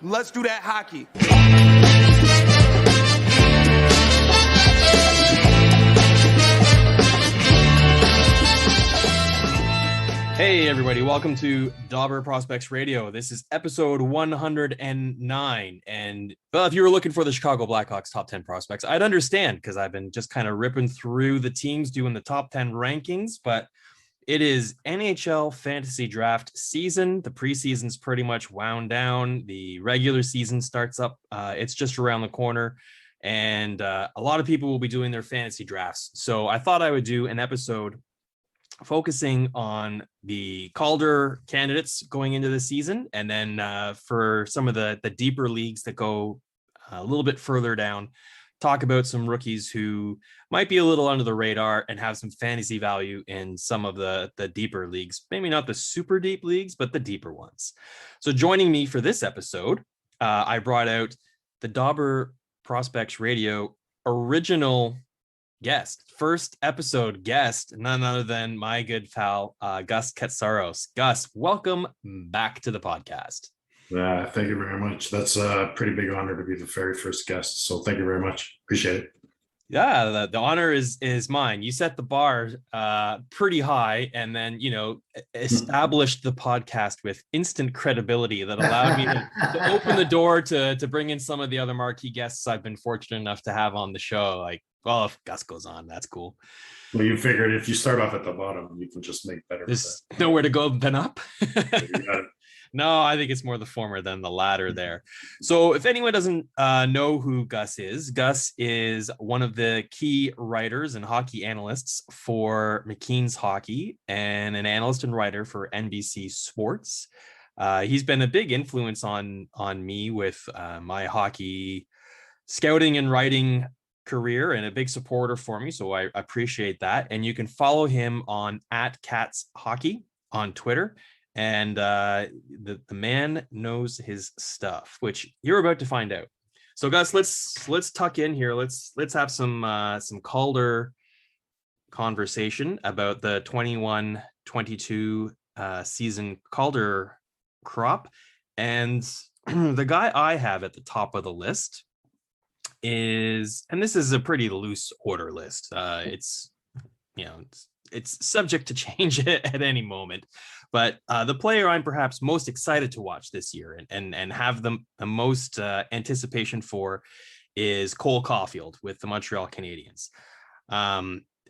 Let's do that hockey. Hey everybody, welcome to Dauber Prospects Radio. This is episode 109. And well, if you were looking for the Chicago Blackhawks top 10 prospects, I'd understand because I've been just kind of ripping through the teams doing the top 10 rankings, but it is NHL fantasy draft season. The preseason's pretty much wound down. The regular season starts up. It's just around the corner. And a lot of people will be doing their fantasy drafts. So I thought I would do an episode focusing on the Calder candidates going into the season. And then for some of the deeper leagues that go a little bit further down, talk about some rookies who might be a little under the radar and have some fantasy value in some of the deeper leagues. Maybe not the super deep leagues, but the deeper ones. So joining me for this episode, I brought out the Dauber Prospects Radio original guest, first episode guest, none other than my good pal, Gus Katsaros. Gus, welcome back to the podcast. Thank you very much. That's a pretty big honor to be the very first guest. So thank you very much. Appreciate it. Yeah, the honor is mine. You set the bar pretty high and then, established the podcast with instant credibility that allowed me to open the door to bring in some of the other marquee guests I've been fortunate enough to have on the show. Like, well, if Gus goes on, that's cool. Well, you figured if you start off at the bottom, you can just make better. There's nowhere to go than up. You No, I think it's more the former than the latter there. So if anyone doesn't know who Gus is one of the key writers and hockey analysts for McKeens Hockey and an analyst and writer for NBC Sports. He's been a big influence on me with my hockey scouting and writing career and a big supporter for me. So I appreciate that. And you can follow him on @CatsHockey on Twitter. And the man knows his stuff, which you're about to find out. So Gus, let's tuck in here. Let's have some Calder conversation about the 21-22 season Calder crop. And the guy I have at the top of the list is, and this is a pretty loose order list. It's subject to change at any moment. But the player I'm perhaps most excited to watch this year and have the most anticipation for is Cole Caufield with the Montreal Canadiens.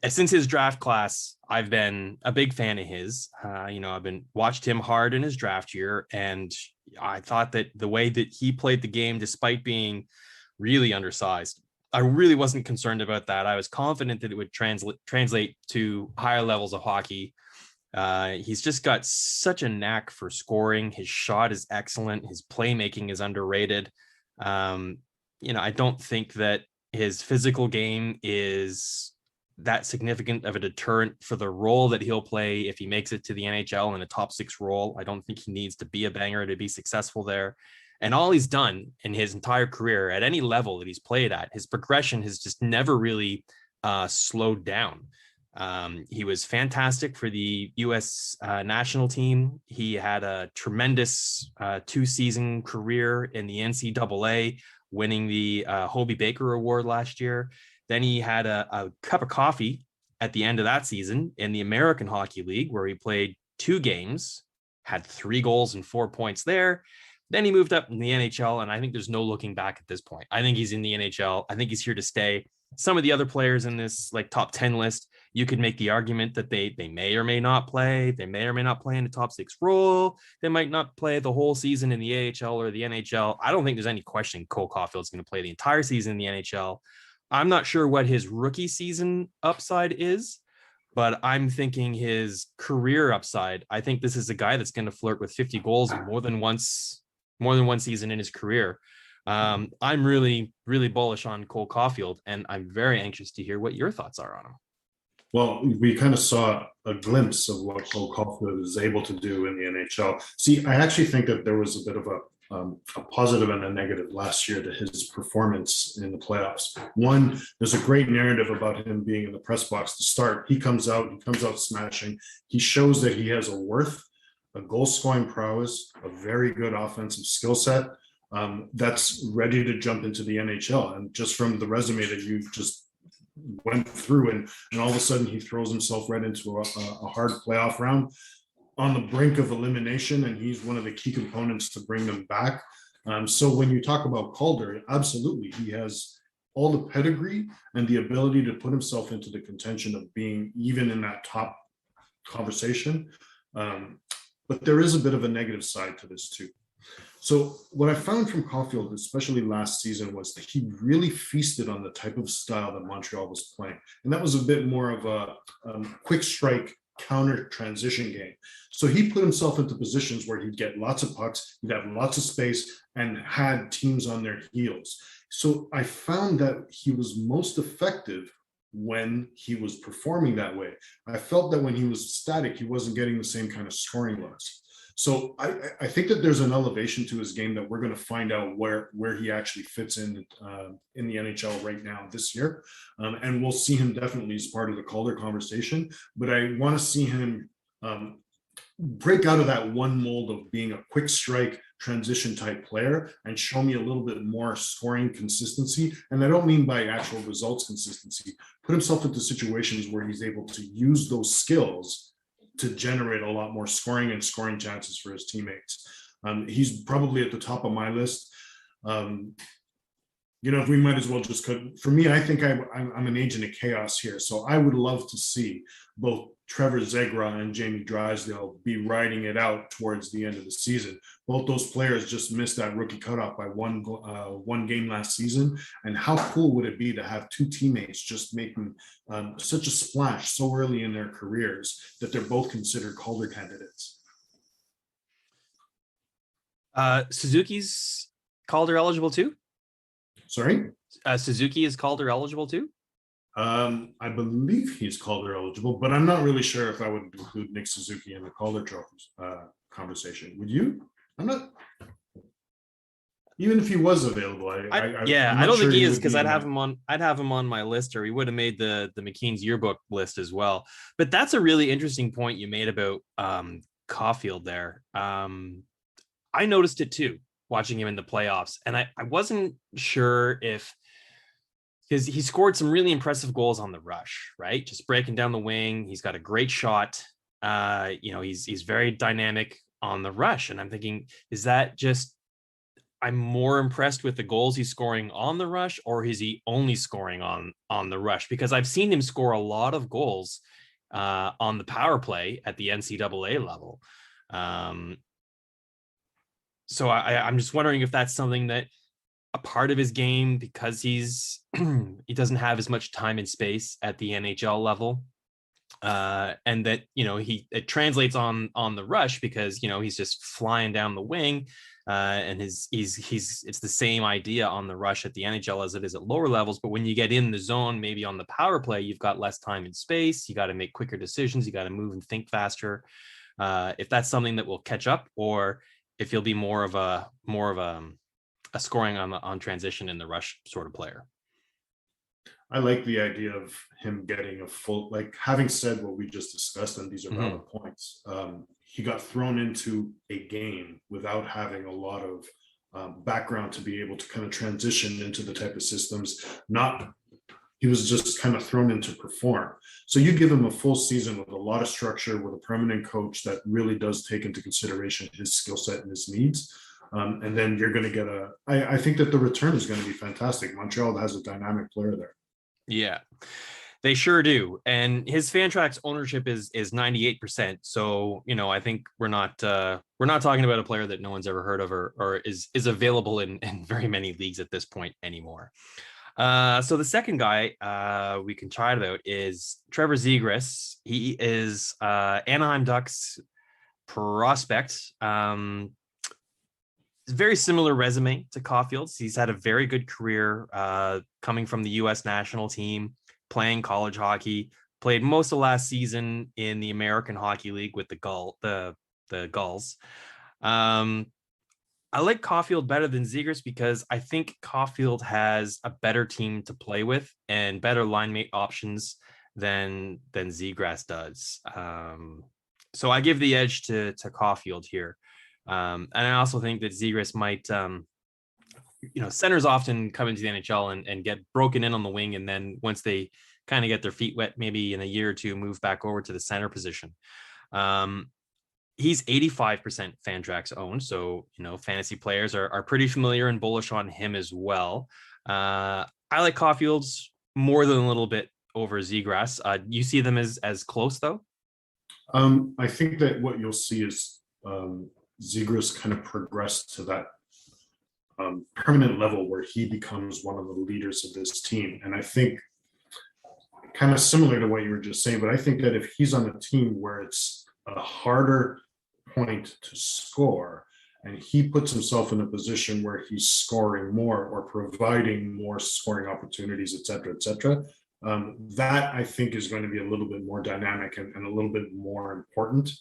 Since his draft class, I've been a big fan of his. I've been watched him hard in his draft year, and I thought that the way that he played the game, despite being really undersized, I really wasn't concerned about that. I was confident that it would translate to higher levels of hockey. He's just got such a knack for scoring. His shot is excellent. His playmaking is underrated. I don't think that his physical game is that significant of a deterrent for the role that he'll play if he makes it to the NHL in a top 6 role. I don't think he needs to be a banger to be successful there. And all he's done in his entire career at any level that he's played at, his progression has just never really slowed down. He was fantastic for the U.S. national team. He had a tremendous 2-season career in the NCAA, winning the Hobey Baker Award last year. Then he had a cup of coffee at the end of that season in the American Hockey League, where he played 2 games, had 3 goals and 4 points there. Then he moved up in the NHL, and I think there's no looking back at this point. I think he's in the NHL. I think he's here to stay. Some of the other players in this top 10 list, you could make the argument that they may or may not play. They may or may not play in the top 6 role. They might not play the whole season in the AHL or the NHL. I don't think there's any question Cole Caufield's going to play the entire season in the NHL. I'm not sure what his rookie season upside is, but I'm thinking his career upside. I think this is a guy that's going to flirt with 50 goals more than one season in his career. I'm really, really bullish on Cole Caufield, and I'm very anxious to hear what your thoughts are on him. Well, we kind of saw a glimpse of what Cole Caufield is able to do in the NHL. See, I actually think that there was a bit of a positive and a negative last year to his performance in the playoffs. One, there's a great narrative about him being in the press box to start. He comes out smashing. He shows that he has a worth, a goal-scoring prowess, a very good offensive skill set. that's ready to jump into the NHL. And just from the resume that you just went through, and all of a sudden he throws himself right into a hard playoff round on the brink of elimination, and he's one of the key components to bring them back. So when you talk about Calder, absolutely, he has all the pedigree and the ability to put himself into the contention of being even in that top conversation. But there is a bit of a negative side to this too. So what I found from Caufield, especially last season, was that he really feasted on the type of style that Montreal was playing. And that was a bit more of a quick strike counter transition game. So he put himself into positions where he'd get lots of pucks, he'd have lots of space, and had teams on their heels. So I found that he was most effective when he was performing that way. I felt that when he was static, he wasn't getting the same kind of scoring looks. So I think that there's an elevation to his game that we're going to find out where he actually fits in the NHL right now this year. And we'll see him definitely as part of the Calder conversation, but I want to see him break out of that one mold of being a quick strike transition type player and show me a little bit more scoring consistency. And I don't mean by actual results consistency, put himself into situations where he's able to use those skills to generate a lot more scoring and scoring chances for his teammates. He's probably at the top of my list. If we might as well just for me, I think I'm an agent of chaos here. So I would love to see both Trevor Zegras and Jamie Drysdale be riding it out towards the end of the season. Both those players just missed that rookie cutoff by one game last season. And how cool would it be to have two teammates just making such a splash so early in their careers that they're both considered Calder candidates? Suzuki's Calder eligible too? Sorry? Suzuki is Calder eligible too? I believe he's Calder eligible, but I'm not really sure if I would include Nick Suzuki in the Calder trophies conversation. Would you? I'm not. Even if he was available, I don't think he is, because I'd have him on my list, or he would have made the McKeens yearbook list as well. But that's a really interesting point you made about Caufield there. I noticed it too, watching him in the playoffs, and I wasn't sure if. Because he scored some really impressive goals on the rush, right? Just breaking down the wing. He's got a great shot. He's very dynamic on the rush. And I'm thinking, is that just, I'm more impressed with the goals he's scoring on the rush, or is he only scoring on the rush? Because I've seen him score a lot of goals on the power play at the NCAA level. So I'm just wondering if that's something that a part of his game, because he doesn't have as much time and space at the NHL level, and that it translates on the rush, because he's just flying down the wing, and it's the same idea on the rush at the NHL as it is at lower levels. But when you get in the zone, maybe on the power play, you've got less time and space. You got to make quicker decisions. You got to move and think faster. If that's something that will catch up, or if he'll be more of a scoring on transition in the rush sort of player. I like the idea of him getting a full, like, having said what we just discussed, and these are valid points. He got thrown into a game without having a lot of background to be able to kind of transition into the type of systems. He was just kind of thrown in to perform. So you give him a full season with a lot of structure, with a permanent coach that really does take into consideration his skill set and his needs. And then you're going to get I think that the return is going to be fantastic. Montreal has a dynamic player there. Yeah, they sure do. And his Fantrax ownership is 98%. So, I think we're not talking about a player that no one's ever heard of, or is available in very many leagues at this point anymore. So the second guy we can chat about is Trevor Zegras. He is Anaheim Ducks prospect. Very similar resume to Caufield's. He's had a very good career coming from the U.S. national team, playing college hockey, played most of last season in the American Hockey League with the Gulls. I like Caufield better than Zegras, because I think Caufield has a better team to play with and better line mate options than Zegras does. So I give the edge to Caufield here. And I also think that Zegras centers often come into the NHL and get broken in on the wing. And then once they kind of get their feet wet, maybe in a year or two, move back over to the center position. He's 85% Fantrax owned. So, fantasy players are pretty familiar and bullish on him as well. I like Caufield's more than a little bit over Zegras. You see them as close though? I think that what you'll see is Zegras kind of progress to that permanent level where he becomes one of the leaders of this team. And I think kind of similar to what you were just saying, but I think that if he's on a team where it's a harder point to score, and he puts himself in a position where he's scoring more or providing more scoring opportunities, et cetera, that I think is going to be a little bit more dynamic and a little bit more important.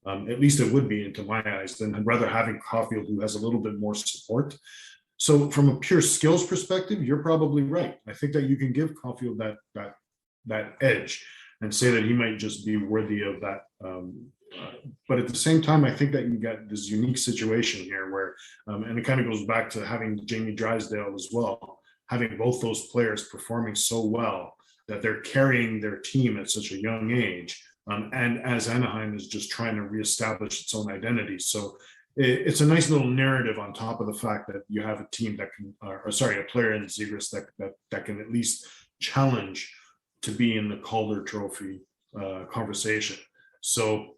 At least it would be into my eyes, than rather having Caufield, who has a little bit more support. So from a pure skills perspective, you're probably right. I think that you can give Caufield that edge and say that he might just be worthy of that. But at the same time, I think that you got this unique situation here where, and it kind of goes back to having Jamie Drysdale as well, having both those players performing so well that they're carrying their team at such a young age. And as Anaheim is just trying to reestablish its own identity. So it's a nice little narrative on top of the fact that you have a team that can, a player in Zegras that can at least challenge to be in the Calder Trophy conversation. So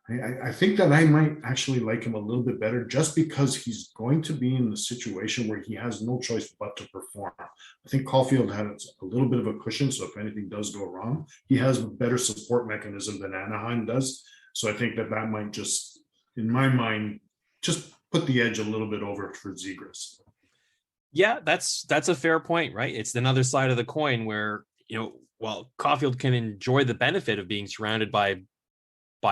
I think that I might actually like him a little bit better just because he's going to be in the situation where he has no choice but to perform. I think Caufield has a little bit of a cushion, so if anything does go wrong, he has a better support mechanism than Anaheim does. So I think that might just, in my mind, just put the edge a little bit over for Zegras. Yeah, that's a fair point, right? It's another side of the coin where, while Caufield can enjoy the benefit of being surrounded by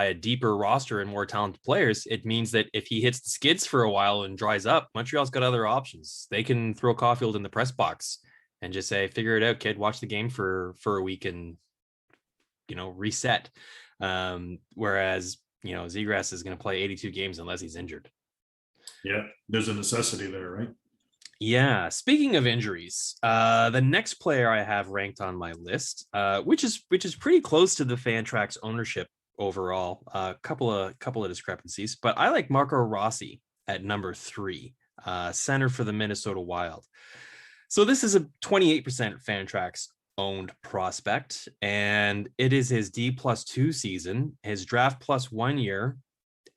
a deeper roster and more talented players, it means that if he hits the skids for a while and dries up, Montreal's got other options. They can throw Caufield in the press box and just say, figure it out, kid, watch the game for a week and, reset. Whereas, Zegras is going to play 82 games unless he's injured. Yeah, there's a necessity there, right? Yeah. Speaking of injuries, the next player I have ranked on my list, which is pretty close to the Fantrax ownership overall, a couple of discrepancies, but I like Marco Rossi at number 3, center for the Minnesota Wild. So this is a 28% Fantrax owned prospect, and it is his D+2 season, his draft +1 year.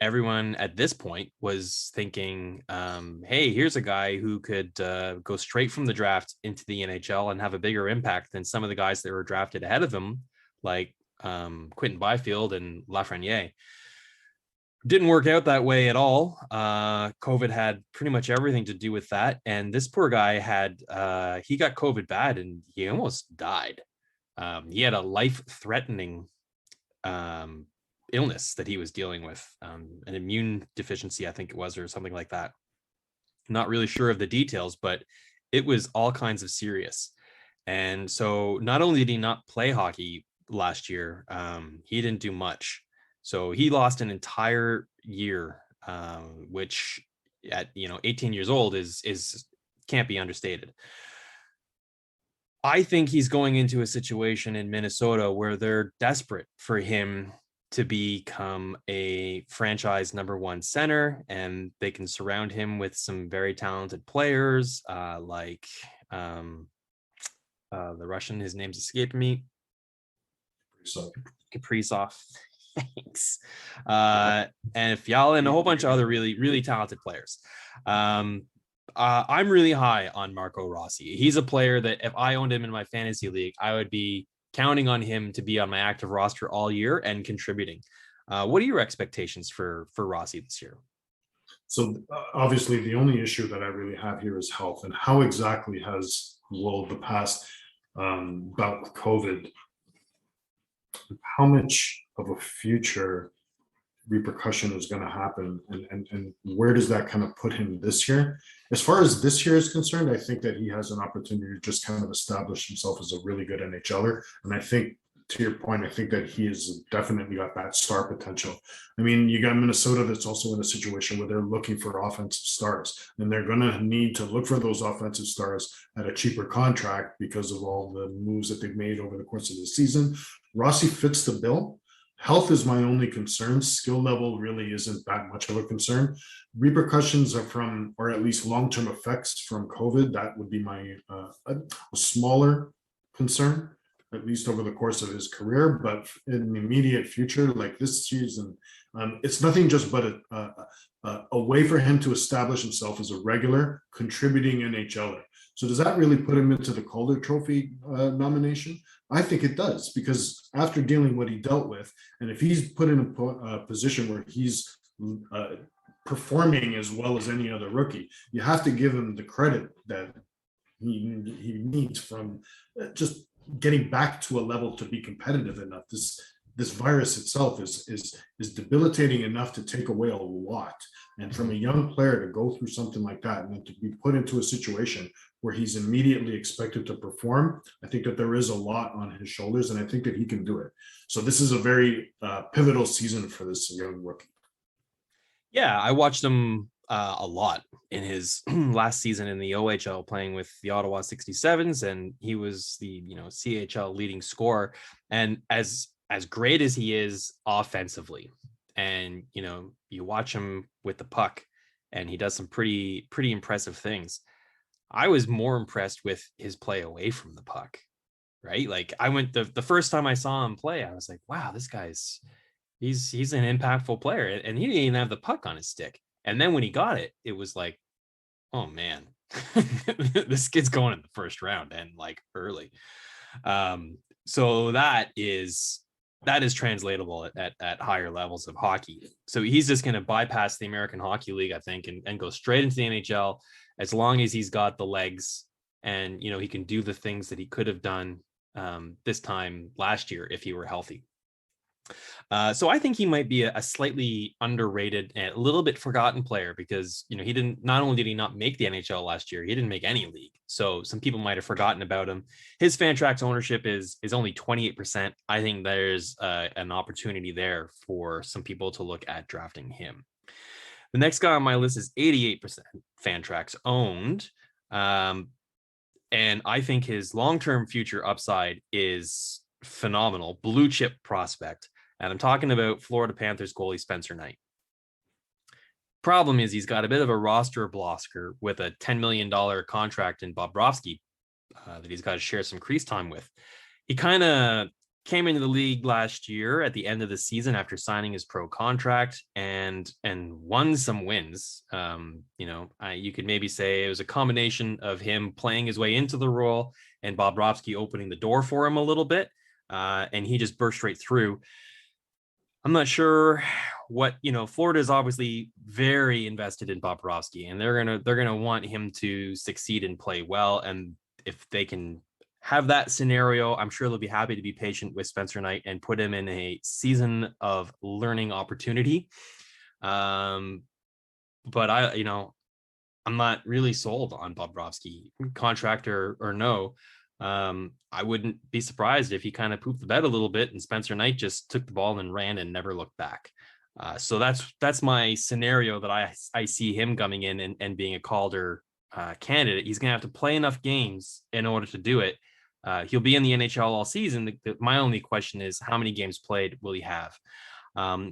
Everyone at this point was thinking, hey, here's a guy who could go straight from the draft into the NHL and have a bigger impact than some of the guys that were drafted ahead of him, like Quentin Byfield and Lafreniere. Didn't work out that way at all. COVID had pretty much everything to do with that. And this poor guy he got COVID bad and he almost died. He had a life-threatening illness that he was dealing with, an immune deficiency, I think it was, or something like that. Not really sure of the details, but it was all kinds of serious. And so not only did he not play hockey last year, he didn't do much. So he lost an entire year, which at 18 years old is can't be understated. I think he's going into a situation in Minnesota where they're desperate for him to become a franchise number 1 center, and they can surround him with some very talented players, like the Russian, his name's escaping me. Kaprizov. Thanks. And Fiala and a whole bunch of other really, really talented players. I'm really high on Marco Rossi. He's a player that if I owned him in my fantasy league, I would be counting on him to be on my active roster all year and contributing. What are your expectations for Rossi this year? So obviously the only issue that I really have here is health, and how exactly will the past bout with COVID, how much of a future repercussion is going to happen, and where does that kind of put him this year? As far as this year is concerned, I think that he has an opportunity to just kind of establish himself as a really good NHLer, and I think to your point, I think that he has definitely got that star potential. I mean, you got Minnesota that's also in a situation where they're looking for offensive stars, and they're going to need to look for those offensive stars at a cheaper contract because of all the moves that they've made over the course of the season. Rossi fits the bill. Health is my only concern. Skill level really isn't that much of a concern. Repercussions are from, or at least long-term effects from COVID. That would be my a smaller concern, at least over the course of his career. But in the immediate future, like this season, it's nothing just but a way for him to establish himself as a regular contributing NHLer. So does that really put him into the Calder Trophy nomination? I think it does, because after dealing what he dealt with, and if he's put in a position where he's performing as well as any other rookie, you have to give him the credit that he needs from just getting back to a level to be competitive enough. This virus itself is debilitating enough to take away a lot. And from a young player to go through something like that and then to be put into a situation where he's immediately expected to perform, I think that there is a lot on his shoulders, and I think that he can do it. So this is a very pivotal season for this young rookie. Yeah, I watched him a lot in his last season in the OHL, playing with the Ottawa 67s, and he was the CHL leading scorer. And as great as he is offensively, and you watch him with the puck, and he does some pretty impressive things. I was more impressed with his play away from the puck, right? Like I went the first time I saw him play, I was like, wow, this guy's he's an impactful player, and he didn't even have the puck on his stick. And then when he got it, it was like, oh man, this kid's going in the first round and like early. So that is translatable at higher levels of hockey. So he's just going to bypass the American Hockey League, I think, and go straight into the NHL, as long as he's got the legs and, he can do the things that he could have done this time last year if he were healthy. So I think he might be a slightly underrated and a little bit forgotten player, because, not only did he not make the NHL last year, he didn't make any league. So some people might have forgotten about him. His Fantrax ownership is only 28%. I think there's an opportunity there for some people to look at drafting him. The next guy on my list is 88% Fantrax owned. And I think his long-term future upside is phenomenal. Blue chip prospect. And I'm talking about Florida Panthers goalie Spencer Knight. Problem is, he's got a bit of a roster blocker with a $10 million contract in Bobrovsky that he's got to share some crease time with. He kind of came into the league last year at the end of the season after signing his pro contract and won some wins. You could maybe say it was a combination of him playing his way into the role and Bobrovsky opening the door for him a little bit. And he just burst right through. I'm not sure what, Florida is obviously very invested in Bobrovsky, and they're going to want him to succeed and play well. And if they can have that scenario, I'm sure they'll be happy to be patient with Spencer Knight and put him in a season of learning opportunity. But I'm not really sold on Bobrovsky, contract or no. I wouldn't be surprised if he kind of pooped the bed a little bit and Spencer Knight just took the ball and ran and never looked back. So that's my scenario that I see him coming in and being a Calder candidate. He's going to have to play enough games in order to do it. He'll be in the NHL all season. My only question is, how many games played will he have?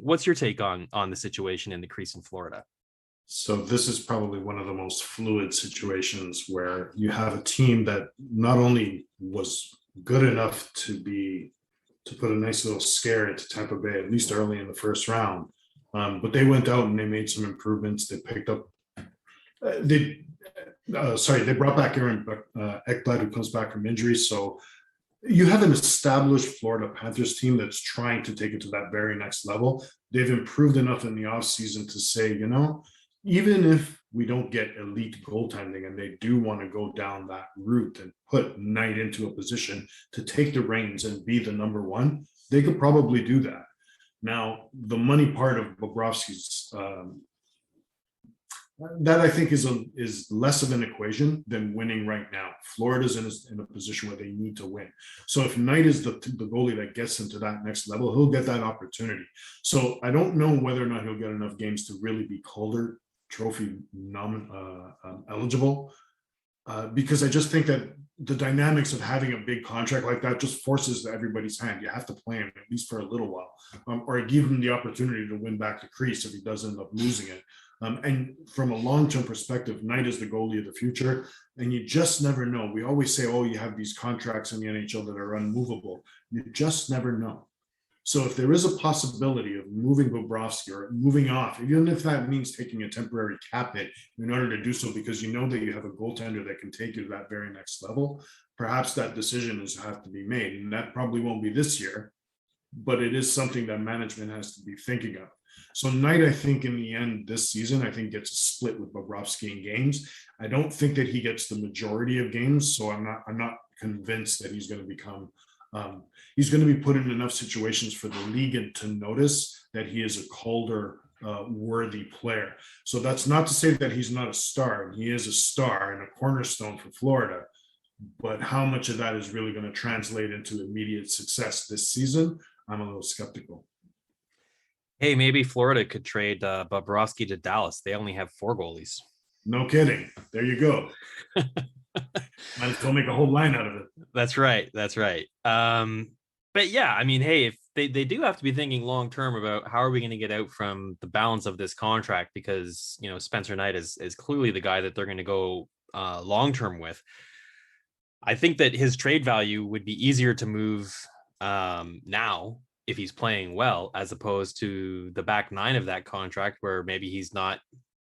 What's your take on the situation in the crease in Florida? So this is probably one of the most fluid situations, where you have a team that not only was good enough to put a nice little scare into Tampa Bay, at least early in the first round, but they went out and they made some improvements. They picked up, they brought back Aaron Ekblad, who comes back from injury. So you have an established Florida Panthers team that's trying to take it to that very next level. They've improved enough in the offseason to say, even if we don't get elite goaltending and they do want to go down that route and put Knight into a position to take the reins and be the number one, they could probably do that. Now, the money part of Bobrovsky's That I think is less of an equation than winning right now. Florida's in a position where they need to win. So if Knight is the goalie that gets them to that next level, he'll get that opportunity. So I don't know whether or not he'll get enough games to really be Calder Trophy eligible, because I just think that the dynamics of having a big contract like that just forces everybody's hand. You have to play him at least for a little while, or give him the opportunity to win back the crease if he does end up losing it. And from a long-term perspective, Knight is the goalie of the future, and you just never know. We always say, oh, you have these contracts in the NHL that are unmovable. You just never know. So if there is a possibility of moving Bobrovsky or moving off, even if that means taking a temporary cap hit in order to do so, because you know that you have a goaltender that can take you to that very next level, perhaps that decision is have to be made. And that probably won't be this year, but it is something that management has to be thinking of. So Knight, I think in the end this season, I think gets a split with Bobrovsky in games. I don't think that he gets the majority of games, so I'm not convinced that he's going to become he's going to be put in enough situations for the league to notice that he is a Calder worthy player. So that's not to say that he's not a star. He is a star and a cornerstone for Florida, but how much of that is really going to translate into immediate success this season? I'm a little skeptical. Hey, maybe Florida could trade Bobrovsky to Dallas. They only have 4 goalies. No kidding. There you go. Might as well make a whole line out of it. That's right. But yeah, I mean, hey, if they do have to be thinking long term about how are we going to get out from the balance of this contract, because Spencer Knight is clearly the guy that they're going to go long term with. I think that his trade value would be easier to move now if he's playing well, as opposed to the back 9 of that contract where maybe he's not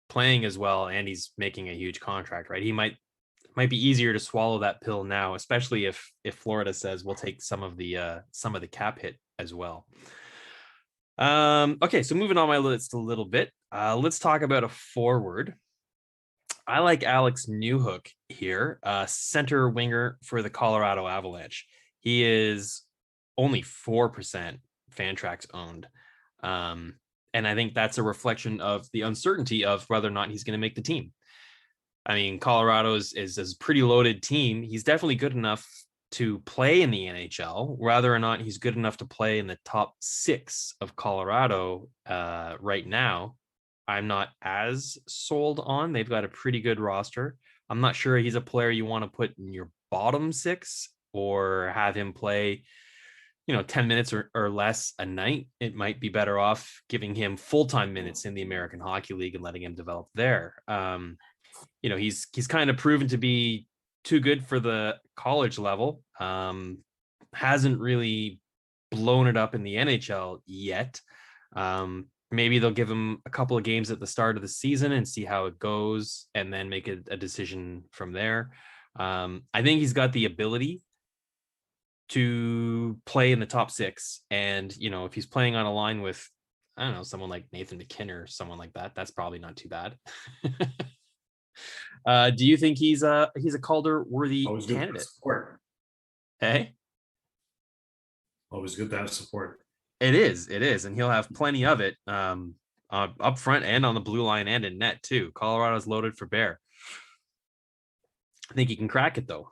playing as well and he's making a huge contract, right? He might be easier to swallow that pill now, especially if Florida says we'll take some of the cap hit as well. Okay, so moving on my list a little bit, let's talk about a forward. I like Alex Newhook here, center winger for the Colorado Avalanche. He is only 4% Fantrax owned. And I think that's a reflection of the uncertainty of whether or not he's going to make the team. I mean, Colorado is a pretty loaded team. He's definitely good enough to play in the NHL. Whether or not he's good enough to play in the top 6 of Colorado right now, I'm not as sold on. They've got a pretty good roster. I'm not sure he's a player you want to put in your bottom 6 or have him play 10 minutes or less a night. It might be better off giving him full-time minutes in the American Hockey League and letting him develop there. He's kind of proven to be too good for the college level. Hasn't really blown it up in the NHL yet. Maybe they'll give him a couple of games at the start of the season and see how it goes and then make a decision from there. I think he's got the ability to play in the top 6. And, if he's playing on a line with, I don't know, someone like Nathan McKinnon or someone like that, that's probably not too bad. Do you think he's a Calder worthy candidate? Support. Hey, always good to have support. It is, and he'll have plenty of it up front and on the blue line and in net too. Colorado's loaded for bear. I think he can crack it though.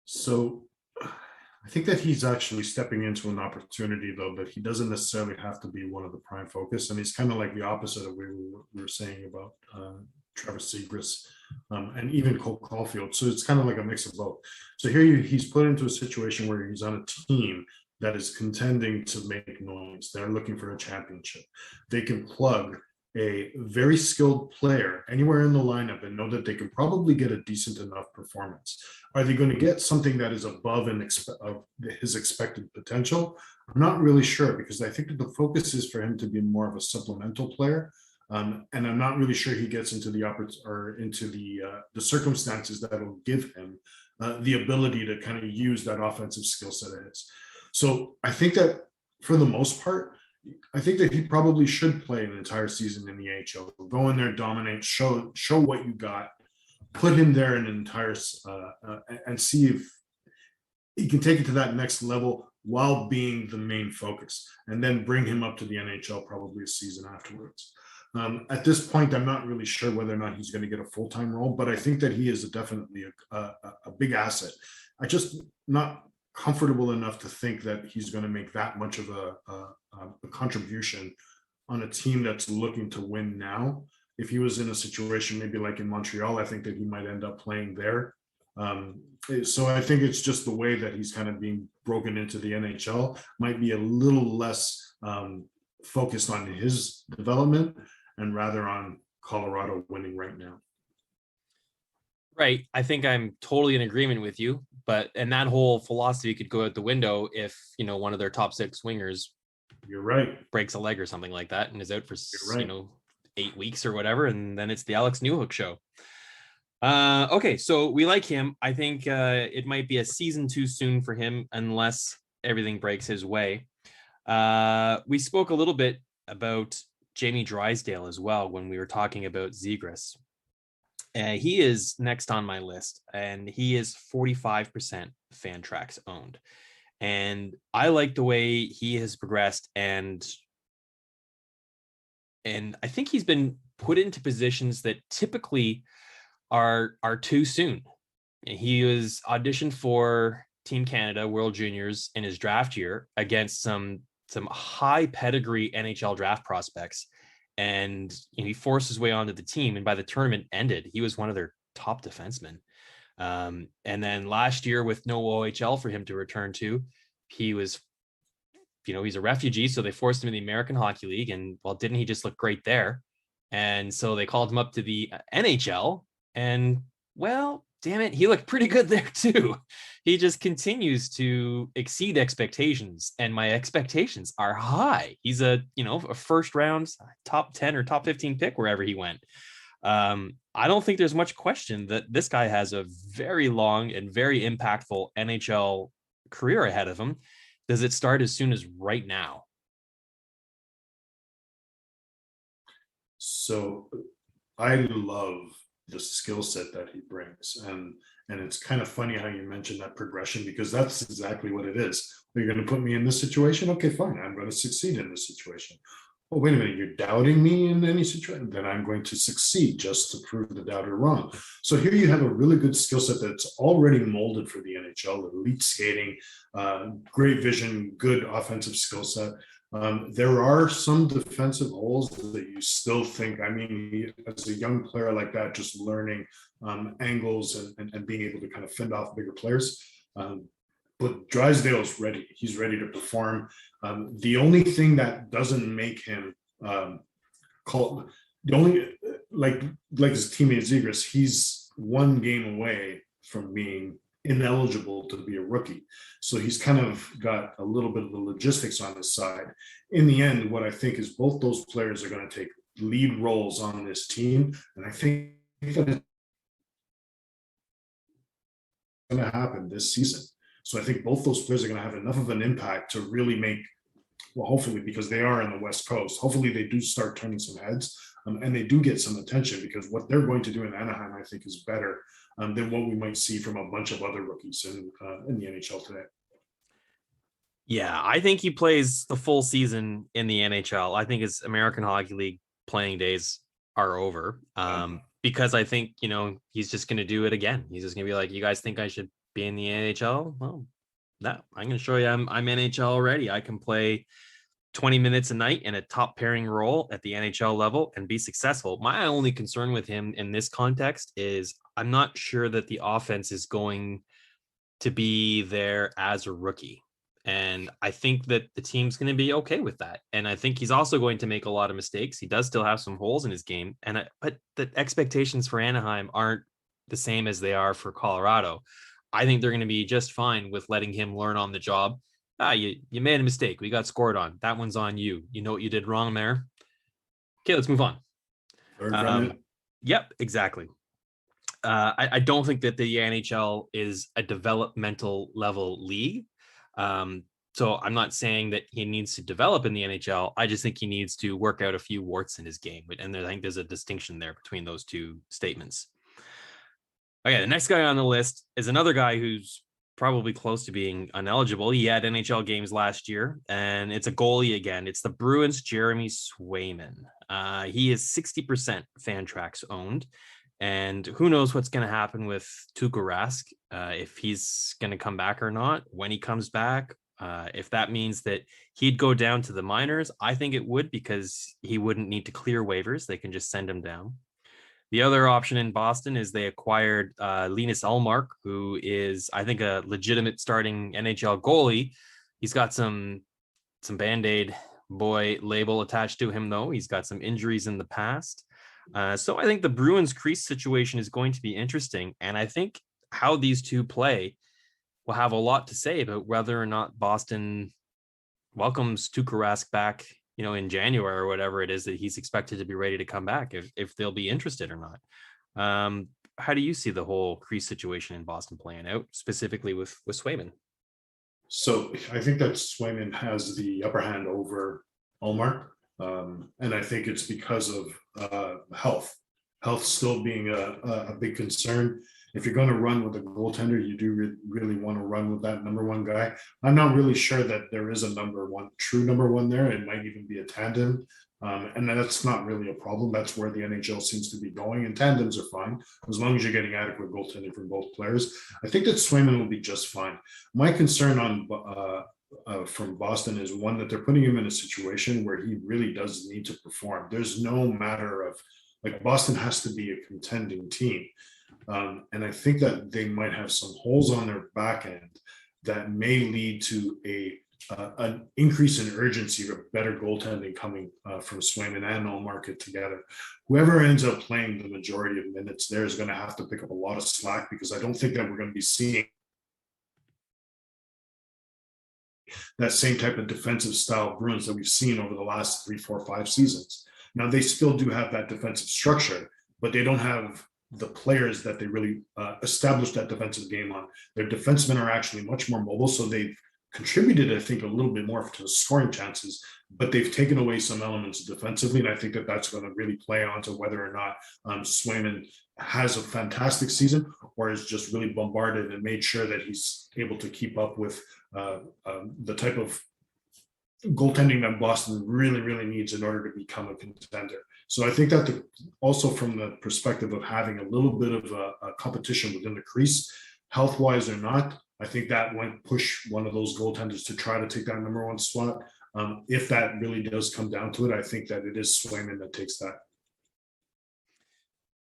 So I think that he's actually stepping into an opportunity, though, that he doesn't necessarily have to be one of the prime focus. And he's kind of like the opposite of what we were saying about Trevor Zegras and even Caufield. So it's kind of like a mix of both. So here he's put into a situation where he's on a team that is contending to make noise. They're looking for a championship. They can plug a very skilled player anywhere in the lineup and know that they can probably get a decent enough performance. Are they going to get something that is above his expected potential? I'm not really sure, because I think that the focus is for him to be more of a supplemental player. And I'm not really sure he gets into the circumstances that will give him the ability to kind of use that offensive skill set of his. So I think that for the most part, I think that he probably should play an entire season in the AHL. Go in there, dominate, show what you got, put him there in an entire and see if he can take it to that next level while being the main focus, and then bring him up to the NHL probably a season afterwards. At this point, I'm not really sure whether or not he's going to get a full-time role, but I think that he is definitely a big asset. I just not comfortable enough to think that he's going to make that much of a contribution on a team that's looking to win now. If he was in a situation maybe like in Montreal, I think that he might end up playing there. So I think it's just the way that he's kind of being broken into the NHL might be a little less focused on his development and rather on Colorado winning right now. Right. I think I'm totally in agreement with you, and that whole philosophy could go out the window if, one of their top 6 wingers, you're right, breaks a leg or something like that and is out for, right. 8 weeks or whatever. And then it's the Alex Newhook show. Okay. So we like him. I think it might be a season too soon for him unless everything breaks his way. We spoke a little bit about Jamie Drysdale as well when we were talking about Zegras. He is next on my list, and he is 45% Fantrax owned. And I like the way he has progressed, and I think he's been put into positions that typically are too soon. He was auditioned for Team Canada World Juniors in his draft year against some high pedigree NHL draft prospects. And he forced his way onto the team. And by the tournament ended, he was one of their top defensemen. And then last year, with no OHL for him to return to, he was, he's a refugee. So they forced him in the American Hockey League. And well, didn't he just look great there? And so they called him up to the NHL. And well, damn it, he looked pretty good there too. He just continues to exceed expectations, and my expectations are high. He's a first round top 10 or top 15 pick wherever he went. I don't think there's much question that this guy has a very long and very impactful NHL career ahead of him. Does it start as soon as right now? So I love the skill set that he brings, and it's kind of funny how you mentioned that progression, because that's exactly what it is. You're going to put me in this situation, okay, fine, I'm going to succeed in this situation. Oh, wait a minute, you're doubting me in any situation? Then I'm going to succeed just to prove the doubter wrong. So here you have a really good skill set that's already molded for the NHL: elite skating, great vision, good offensive skill set. There are some defensive holes that you still think, as a young player like that, just learning angles and being able to kind of fend off bigger players. But Drysdale's ready. He's ready to perform. The only thing that doesn't make him like his teammate Zegras, he's one game away from being ineligible to be a rookie. So he's kind of got a little bit of the logistics on his side. In the end, what I think is both those players are going to take lead roles on this team. And I think that it's going to happen this season. So I think both those players are going to have enough of an impact to really make, well, hopefully, because they are on the West Coast, hopefully they do start turning some heads and they do get some attention, because what they're going to do in Anaheim, I think, is better than what we might see from a bunch of other rookies in the NHL today. Yeah, I think he plays the full season in the NHL. I think his American Hockey League playing days are over, because I think, he's just going to do it again. He's just going to be like, you guys think I should be in the NHL? Well, no, I'm going to show you I'm NHL ready. I can play 20 minutes a night in a top pairing role at the NHL level and be successful. My only concern with him in this context is I'm not sure that the offense is going to be there as a rookie. And I think that the team's going to be okay with that. And I think he's also going to make a lot of mistakes. He does still have some holes in his game. But the expectations for Anaheim aren't the same as they are for Colorado. I think they're going to be just fine with letting him learn on the job. You made a mistake. We got scored on. That one's on you. You know what you did wrong there? Okay, let's move on. Yep, exactly. I don't think that the NHL is a developmental level league. So I'm not saying that he needs to develop in the NHL. I just think he needs to work out a few warts in his game. And I think there's a distinction there between those two statements. Okay, the next guy on the list is another guy who's probably close to being ineligible. He had NHL games last year, and it's a goalie again. It's the Bruins' Jeremy Swayman. He is 60% Fantrax owned, and who knows what's going to happen with Tuukka Rask, if he's going to come back or not, when he comes back. If that means that he'd go down to the minors, I think it would, because he wouldn't need to clear waivers. They can just send him down. The other option in Boston is they acquired Linus Ullmark, who is, I think, a legitimate starting NHL goalie. He's got some Band-Aid boy label attached to him, though. He's got some injuries in the past. So I think the Bruins crease situation is going to be interesting. And I think how these two play will have a lot to say about whether or not Boston welcomes Tuukka Rask back, in January or whatever it is that he's expected to be ready to come back, if they'll be interested or not. How do you see the whole crease situation in Boston playing out, specifically with Swayman? So I think that Swayman has the upper hand over Ullmark. And I think it's because of health still being a big concern. If you're going to run with a goaltender, you do really want to run with that number one guy. I'm not really sure that there is a true number one there. It might even be a tandem. And that's not really a problem. That's where the NHL seems to be going. And tandems are fine, as long as you're getting adequate goaltending from both players. I think that Swayman will be just fine. My concern from Boston is one, that they're putting him in a situation where he really does need to perform. There's no matter of, Boston has to be a contending team. And I think that they might have some holes on their back end that may lead to an increase in urgency of better goaltending coming from Swayman and Ullmark together. Whoever ends up playing the majority of minutes there is going to have to pick up a lot of slack, because I don't think that we're going to be seeing that same type of defensive style Bruins that we've seen over the last 3, 4, 5 seasons. Now, they still do have that defensive structure, but they don't have the players that they really established that defensive game on. Their defensemen are actually much more mobile, so they've contributed, I think, a little bit more to the scoring chances, but they've taken away some elements defensively, and I think that that's going to really play on to whether or not Swayman has a fantastic season or is just really bombarded and made sure that he's able to keep up with the type of goaltending that Boston really, really needs in order to become a contender. So I think that also from the perspective of having a little bit of a competition within the crease, health-wise or not, I think that might push one of those goaltenders to try to take that number one spot. If that really does come down to it, I think that it is Swayman that takes that.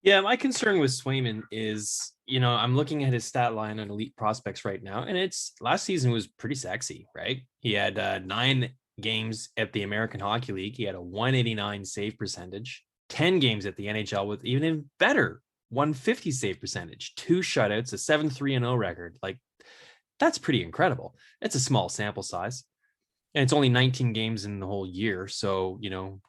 Yeah, my concern with Swayman is, I'm looking at his stat line on Elite Prospects right now, and last season was pretty sexy, right? He had 9 games at the American Hockey League. He had a 189 save percentage, 10 games at the NHL with even better 150 save percentage, 2 shutouts, a 7-3-0 record. That's pretty incredible. It's a small sample size, and it's only 19 games in the whole year. So,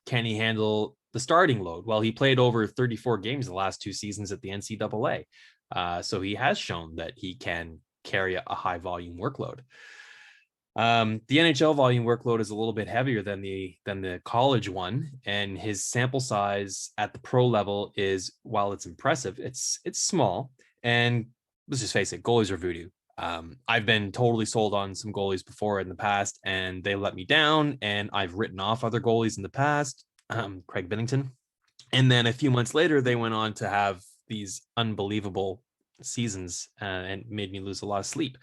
can he handle the starting load? Well, he played over 34 games the last 2 seasons at the NCAA. So he has shown that he can carry a high volume workload. The NHL volume workload is a little bit heavier than the college one, and his sample size at the pro level is, while it's impressive, it's small. And let's just face it, goalies are voodoo. I've been totally sold on some goalies before in the past, and they let me down, and I've written off other goalies in the past, Craig Binnington. And then a few months later, they went on to have these unbelievable seasons and made me lose a lot of sleep.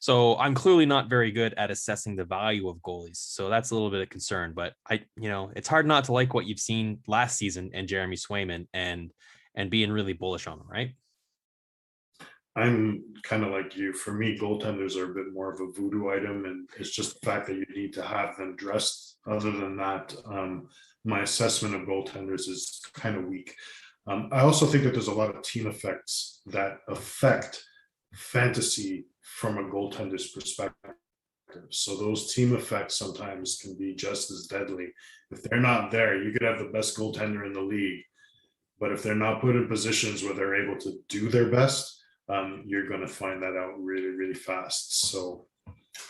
So I'm clearly not very good at assessing the value of goalies. So that's a little bit of concern, but it's hard not to like what you've seen last season and Jeremy Swayman and being really bullish on him, right? I'm kind of like you. For me, goaltenders are a bit more of a voodoo item, and it's just the fact that you need to have them dressed. Other than that, my assessment of goaltenders is kind of weak. I also think that there's a lot of team effects that affect fantasy from a goaltender's perspective. So those team effects sometimes can be just as deadly. If they're not there, you could have the best goaltender in the league, but if they're not put in positions where they're able to do their best, you're going to find that out really, really fast. So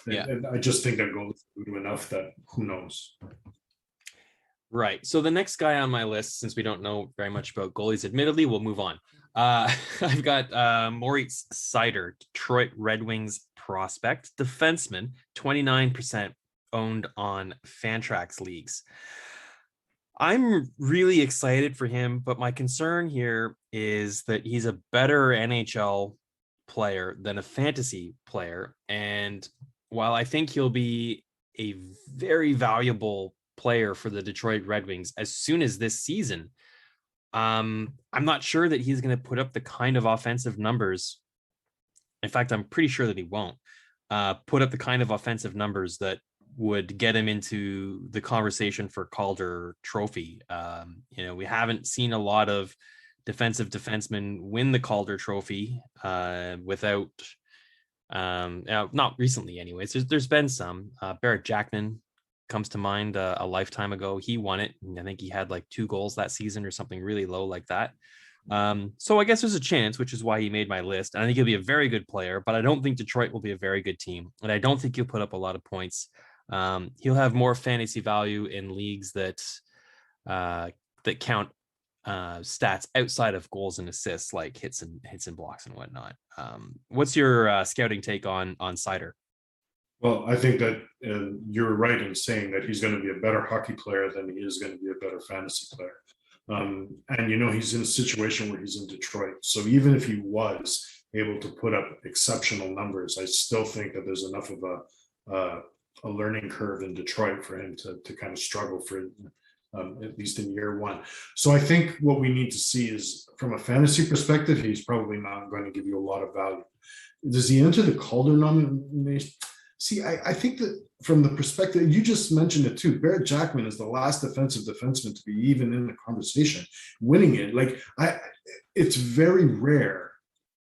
yeah, and I just think that goalies do enough that who knows. Right. So the next guy on my list, since we don't know very much about goalies, admittedly, we'll move on. I've got Moritz Seider, Detroit Red Wings prospect, defenseman, 29% owned on Fantrax leagues. I'm really excited for him, but my concern here is that he's a better NHL player than a fantasy player. And while I think he'll be a very valuable player for the Detroit Red Wings as soon as this season, I'm not sure that he's going to put up the kind of offensive numbers. In fact, I'm pretty sure that he won't put up the kind of offensive numbers that would get him into the conversation for Calder trophy. We haven't seen a lot of defensive defensemen win the Calder trophy without, not recently anyways. There's been some. Barrett Jackman comes to mind a lifetime ago. He won it. I think he had like 2 goals that season or something really low like that. So I guess there's a chance, which is why he made my list. And I think he'll be a very good player, but I don't think Detroit will be a very good team. And I don't think he'll put up a lot of points. He'll have more fantasy value in leagues that count stats outside of goals and assists, like hits and blocks and whatnot. What's your scouting take on Seider? Well, I think that you're right in saying that he's going to be a better hockey player than he is going to be a better fantasy player. And he's in a situation where he's in Detroit. So even if he was able to put up exceptional numbers, I still think that there's enough of a learning curve in Detroit for him to kind of struggle for at least in year one. So I think what we need to see is, from a fantasy perspective, he's probably not going to give you a lot of value. Does he enter the Calder nomination? See, I think that from the perspective, you just mentioned it too, Barrett Jackman is the last defensive defenseman to be even in the conversation, winning it. Like, it's very rare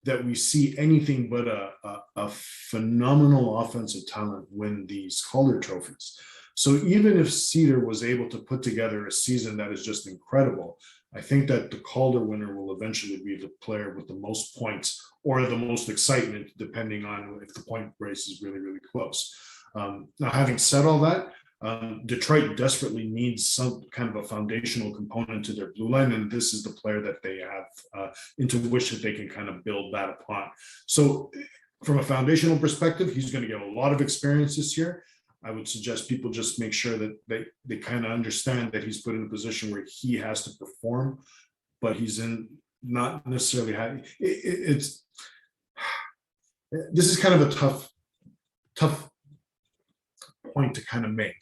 that we see anything but a phenomenal offensive talent win these Calder trophies. So even if Seider was able to put together a season that is just incredible, I think that the Calder winner will eventually be the player with the most points or the most excitement, depending on if the point race is really, really close. Now, having said all that, Detroit desperately needs some kind of a foundational component to their blue line, and this is the player that they have into which that they can kind of build that upon. So from a foundational perspective, he's going to get a lot of experience this year. I would suggest people just make sure that they kind of understand that he's put in a position where he has to perform, but he's in not necessarily having this is kind of a tough point to kind of make.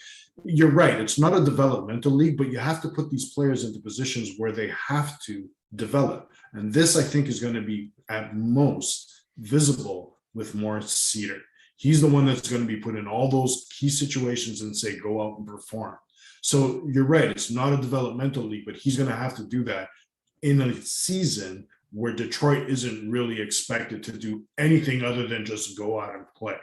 You're right, it's not a developmental league, but you have to put these players into positions where they have to develop. And this, I think, is going to be at most visible with Moritz Seider. He's the one that's going to be put in all those key situations and say, go out and perform. So you're right, it's not a developmental league, but he's going to have to do that in a season where Detroit isn't really expected to do anything other than just go out and play.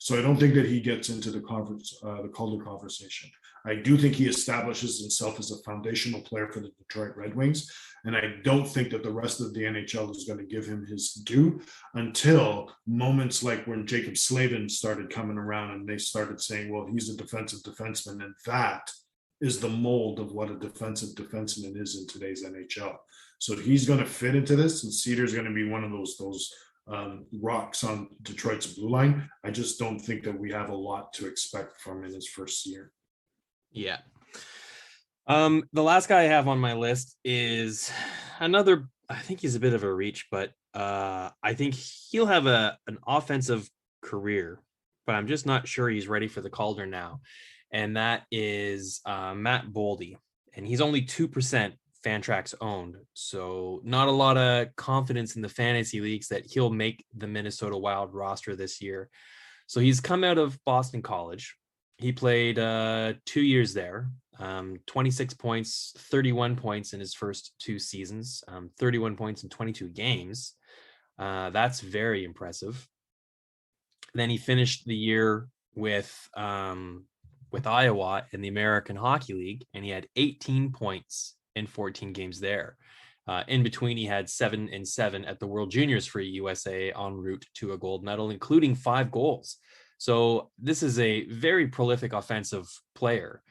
So I don't think that he gets into the Calder conversation. I do think he establishes himself as a foundational player for the Detroit Red Wings. And I don't think that the rest of the NHL is going to give him his due until moments like when Jacob Slavin started coming around and they started saying, well, he's a defensive defenseman. And that is the mold of what a defensive defenseman is in today's NHL. So he's going to fit into this, and Seider's going to be one of those rocks on Detroit's blue line. I just don't think that we have a lot to expect from in his first year. Yeah. The last guy I have on my list is another, I think he's a bit of a reach, but I think he'll have an offensive career, but I'm just not sure he's ready for the Calder now. And that is Matt Boldy. And he's only 2% Fantrax owned. So not a lot of confidence in the fantasy leagues that he'll make the Minnesota Wild roster this year. So he's come out of Boston College. He played 2 years there, 26 points, 31 points in his first 2 seasons, 31 points in 22 games. That's very impressive. Then he finished the year with Iowa in the American Hockey League, and he had 18 points in 14 games there. In between, he had 7 and 7 at the World Juniors for USA en route to a gold medal, including 5 goals. So this is a very prolific offensive player,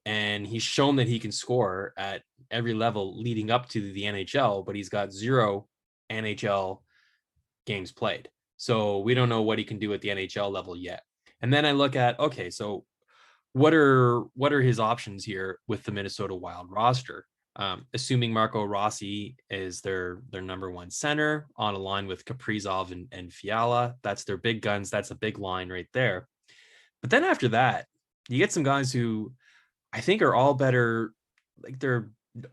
and he's shown that he can score at every level leading up to the NHL, but he's got 0 NHL games played. So we don't know what he can do at the NHL level yet. And then I look at, okay, so what are his options here with the Minnesota Wild roster? Assuming Marco Rossi is their number one center on a line with Kaprizov and Fiala, that's their big guns. That's a big line right there. But then after that, you get some guys who I think are all better, like they're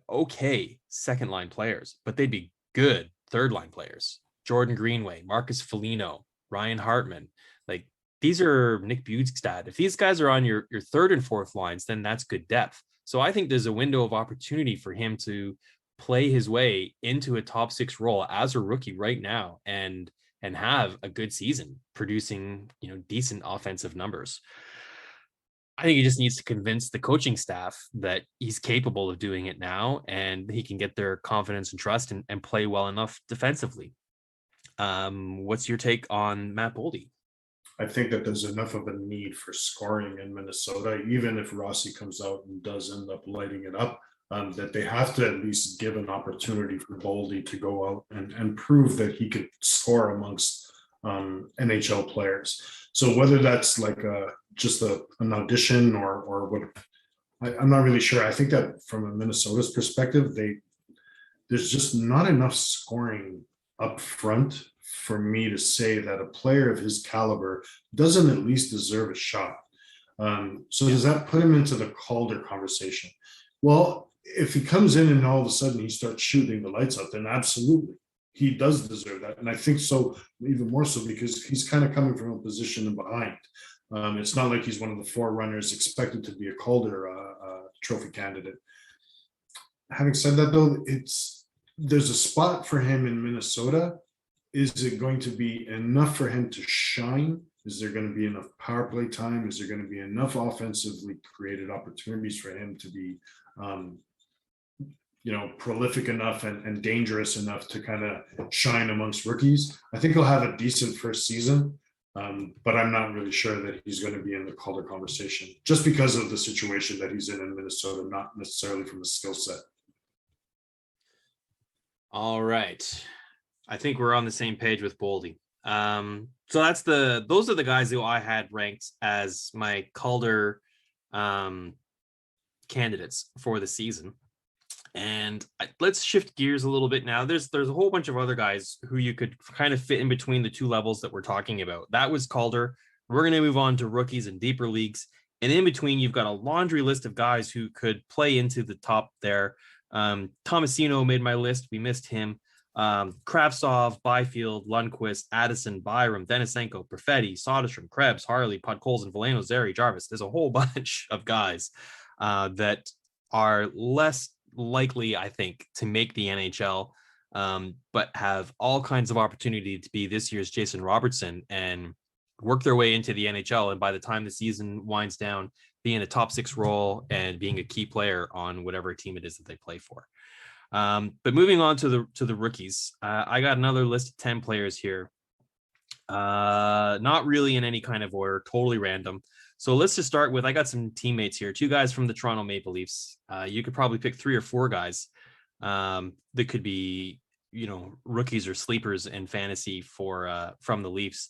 okay second line players, but they'd be good third line players. Jordan Greenway, Marcus Foligno, Ryan Hartman, like these are Nick Bjugstad. If these guys are on your third and fourth lines, then that's good depth. So I think there's a window of opportunity for him to play his way into a top six role as a rookie right now and have a good season producing, decent offensive numbers. I think he just needs to convince the coaching staff that he's capable of doing it now and he can get their confidence and trust and play well enough defensively. What's your take on Matt Boldy? I think that there's enough of a need for scoring in Minnesota, even if Rossi comes out and does end up lighting it up, that they have to at least give an opportunity for Boldy to go out and prove that he could score amongst NHL players. So whether that's like just an audition or what, I'm not really sure. I think that from a Minnesota's perspective, there's just not enough scoring up front for me to say that a player of his caliber doesn't at least deserve a shot. So does that put him into the Calder conversation? Well, if he comes in and all of a sudden he starts shooting the lights out, then absolutely he does deserve that. And I think so, even more so because he's kind of coming from a position in behind. It's not like he's one of the forerunners expected to be a Calder trophy candidate. Having said that, though, there's a spot for him in Minnesota. Is it going to be enough for him to shine? Is there going to be enough power play time? Is there going to be enough offensively created opportunities for him to be, prolific enough and dangerous enough to kind of shine amongst rookies? I think he'll have a decent first season, but I'm not really sure that he's going to be in the Calder conversation just because of the situation that he's in Minnesota, not necessarily from the skill set. All right. I think we're on the same page with Boldy. So those are the guys who I had ranked as my Calder candidates for the season. And let's shift gears a little bit now. There's a whole bunch of other guys who you could kind of fit in between the two levels that we're talking about. That was Calder. We're going to move on to rookies and deeper leagues. And in between, you've got a laundry list of guys who could play into the top there. Tomasino made my list. We missed him. Kravtsov, Byfield, Lundqvist, Addison, Byram, Denisenko, Perfetti, Soderstrom, Krebs, Harley, Podkolzin, Veleno, Zeri, Jarvis. There's a whole bunch of guys that are less likely, I think, to make the NHL, but have all kinds of opportunity to be this year's Jason Robertson and work their way into the NHL. And by the time the season winds down, be in a top six role and being a key player on whatever team it is that they play for. But moving on to the rookies, I got another list of 10 players here. Not really in any kind of order, totally random. So let's just start with, I got some teammates here, two guys from the Toronto Maple Leafs. You could probably pick 3 or 4 guys that could be, rookies or sleepers in fantasy from the Leafs.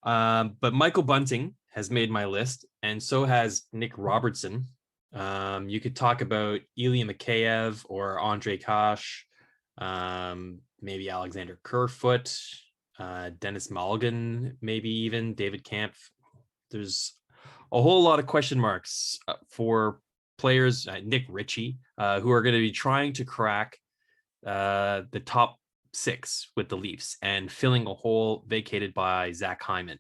But Michael Bunting has made my list, and so has Nick Robertson. You could talk about Ilya Mikheyev or Andre Kosh, maybe Alexander Kerfoot, Dennis Malgin, maybe even David Kampf. There's a whole lot of question marks for players, Nick Ritchie, who are going to be trying to crack the top 6 with the Leafs and filling a hole vacated by Zach Hyman.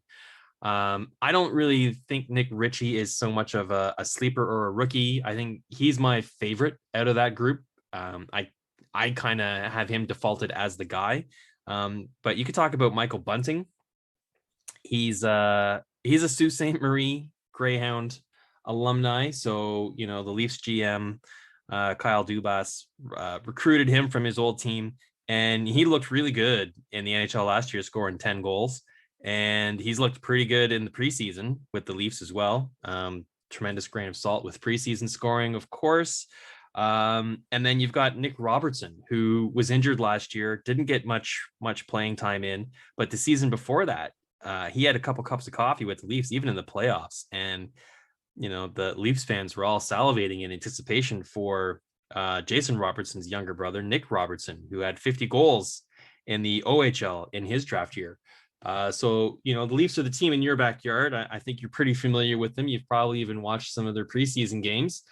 I don't really think Nick Ritchie is so much of a sleeper or a rookie. I think he's my favorite out of that group. I kind of have him defaulted as the guy. But you could talk about Michael Bunting. He's a Sault Ste. Marie Greyhound alumni. So, the Leafs GM, Kyle Dubas, recruited him from his old team, and he looked really good in the NHL last year, scoring 10 goals. And he's looked pretty good in the preseason with the Leafs as well. Tremendous grain of salt with preseason scoring, of course. And then you've got Nick Robertson, who was injured last year, didn't get much playing time in, but the season before that, he had a couple cups of coffee with the Leafs, even in the playoffs. And, the Leafs fans were all salivating in anticipation for Jason Robertson's younger brother, Nick Robertson, who had 50 goals in the OHL in his draft year. So, the Leafs are the team in your backyard. I think you're pretty familiar with them. You've probably even watched some of their preseason games.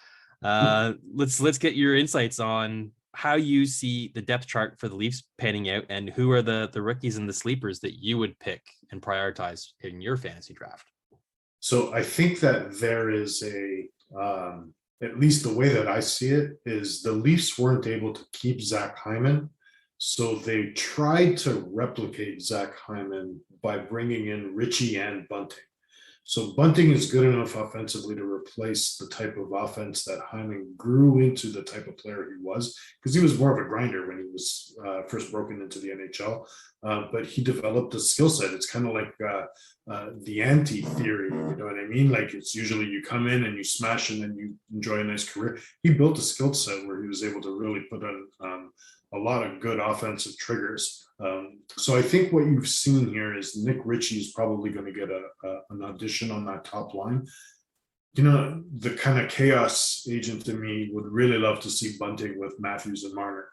Let's get your insights on how you see the depth chart for the Leafs panning out, and who are the rookies and the sleepers that you would pick and prioritize in your fantasy draft. So I think that there is at least the way that I see it, is the Leafs weren't able to keep Zach Hyman. So they tried to replicate Zach Hyman by bringing in Ritchie and Bunting. So Bunting is good enough offensively to replace the type of offense that Hyman grew into, the type of player he was, because he was more of a grinder when he was first broken into the NHL. But he developed a skill set. It's kind of like the anti-theory, you know what I mean? Like, it's usually you come in and you smash and then you enjoy a nice career. He built a skill set where he was able to really put on a lot of good offensive triggers. So I think what you've seen here is Nick Ritchie is probably going to get an audition on that top line. The kind of chaos agent in me would really love to see Bunting with Matthews and Marner.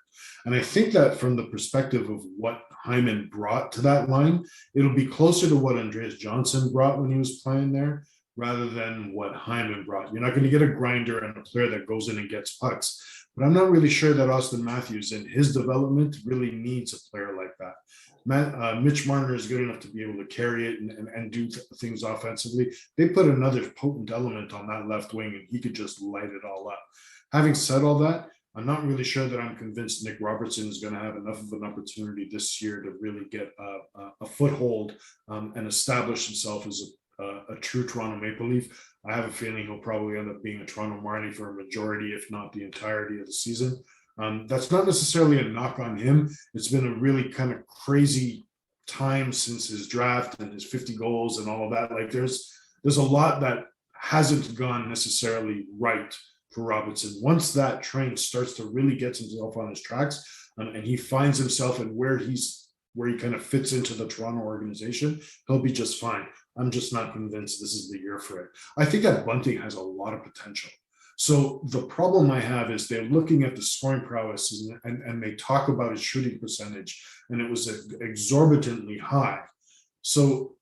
And I think that from the perspective of what Hyman brought to that line, it'll be closer to what Andreas Johnson brought when he was playing there, rather than what Hyman brought. You're not going to get a grinder and a player that goes in and gets pucks. But I'm not really sure that Austin Matthews in his development really needs a player like that. Mitch Marner is good enough to be able to carry it and do things offensively. They put another potent element on that left wing, and he could just light it all up. Having said all that, I'm not really sure that I'm convinced Nick Robertson is going to have enough of an opportunity this year to really get a foothold and establish himself as a true Toronto Maple Leaf. I have a feeling he'll probably end up being a Toronto Marnie for a majority, if not the entirety of the season. That's not necessarily a knock on him. It's been a really kind of crazy time since his draft and his 50 goals and all of that. Like, there's a lot that hasn't gone necessarily right for Robertson. Once that train starts to really get himself on his tracks, and he finds himself in where he kind of fits into the Toronto organization, he'll be just fine. I'm just not convinced this is the year for it. I think that Bunting has a lot of potential. So the problem I have is they're looking at the scoring prowess and they talk about his shooting percentage, and it was exorbitantly high. So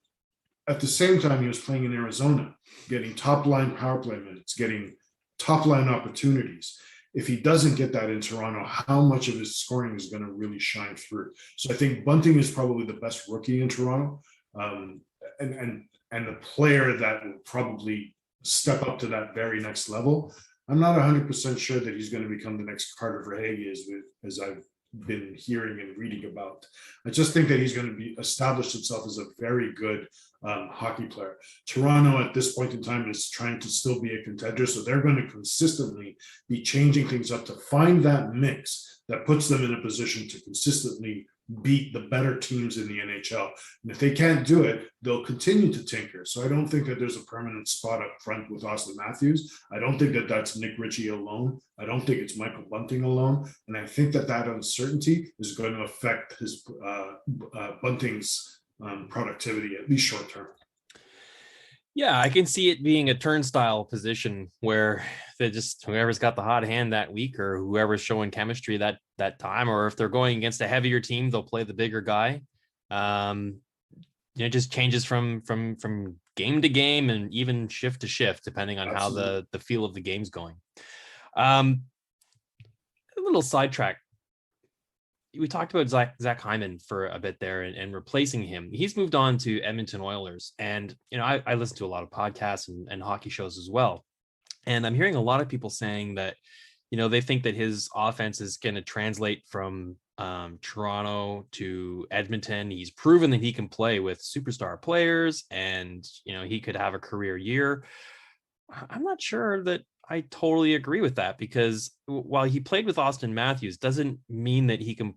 at the same time, he was playing in Arizona, getting top line power play minutes, getting top line opportunities. If he doesn't get that in Toronto, how much of his scoring is going to really shine through? So I think Bunting is probably the best rookie in Toronto, and the player that will probably step up to that very next level. I'm not 100% sure that he's going to become the next Carter Verhaeghe, as I've been hearing and reading about. I just think that he's going to be established himself as a very good hockey player. Toronto at this point in time is trying to still be a contender, so they're going to consistently be changing things up to find that mix that puts them in a position to consistently beat the better teams in the NHL. And if they can't do it, they'll continue to tinker. So I don't think that there's a permanent spot up front with Austin Matthews. I don't think that that's Nick Ritchie alone. I don't think it's Michael Bunting alone. And I think that uncertainty is going to affect his Bunting's productivity, at least short term. Yeah, I can see it being a turnstile position where they just, whoever's got the hot hand that week, or whoever's showing chemistry that time, or if they're going against a heavier team, they'll play the bigger guy. It just changes from game to game and even shift to shift, depending on Absolutely. How the feel of the game's going. A little sidetrack. We talked about Zach Hyman for a bit there and replacing him. He's moved on to Edmonton Oilers. And, I listen to a lot of podcasts and hockey shows as well. And I'm hearing a lot of people saying that, they think that his offense is going to translate from Toronto to Edmonton. He's proven that he can play with superstar players and, he could have a career year. I'm not sure that I totally agree with that, because while he played with Austin Matthews doesn't mean that he can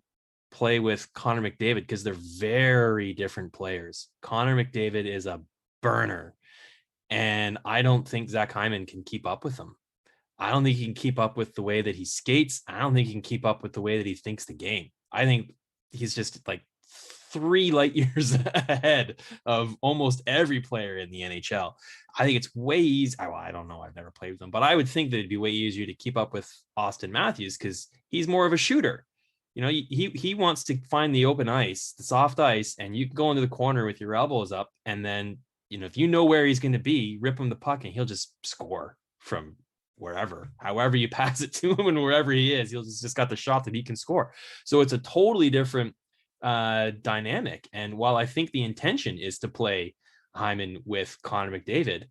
play with Connor McDavid, because they're very different players. Connor McDavid is a burner, and I don't think Zach Hyman can keep up with him. I don't think he can keep up with the way that he skates. I don't think he can keep up with the way that he thinks the game. I think he's just like 3 light years ahead of almost every player in the NHL. I think it's way easy. Well, I don't know. I've never played with him, but I would think that it'd be way easier to keep up with Austin Matthews because he's more of a shooter. You know, he wants to find the open ice, the soft ice, and you can go into the corner with your elbows up. And then, you know, if you know where he's going to be, rip him the puck and he'll just score from wherever, however you pass it to him and wherever he is, he'll just got the shot that he can score. So it's a totally different dynamic. And while I think the intention is to play Hyman with Connor McDavid,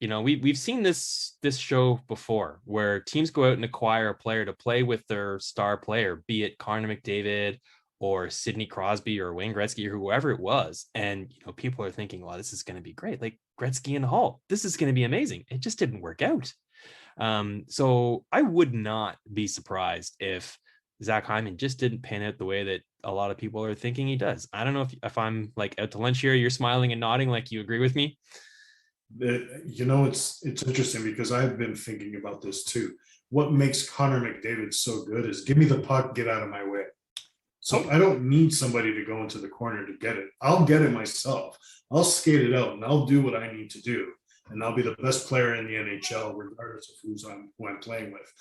you know, we've seen this show before where teams go out and acquire a player to play with their star player, be it Connor McDavid or Sidney Crosby or Wayne Gretzky or whoever it was. And, you know, people are thinking, well, this is going to be great. Like Gretzky and Hall, this is going to be amazing. It just didn't work out. So I would not be surprised if Zach Hyman just didn't pan out the way that a lot of people are thinking he does. I don't know if I'm like out to lunch here, you're smiling and nodding like you agree with me. You know, it's interesting because I've been thinking about this too. What makes Connor McDavid so good is give me the puck, get out of my way. So I don't need somebody to go into the corner to get it. I'll get it myself. I'll skate it out and I'll do what I need to do. And I'll be the best player in the NHL, regardless of who I'm playing with.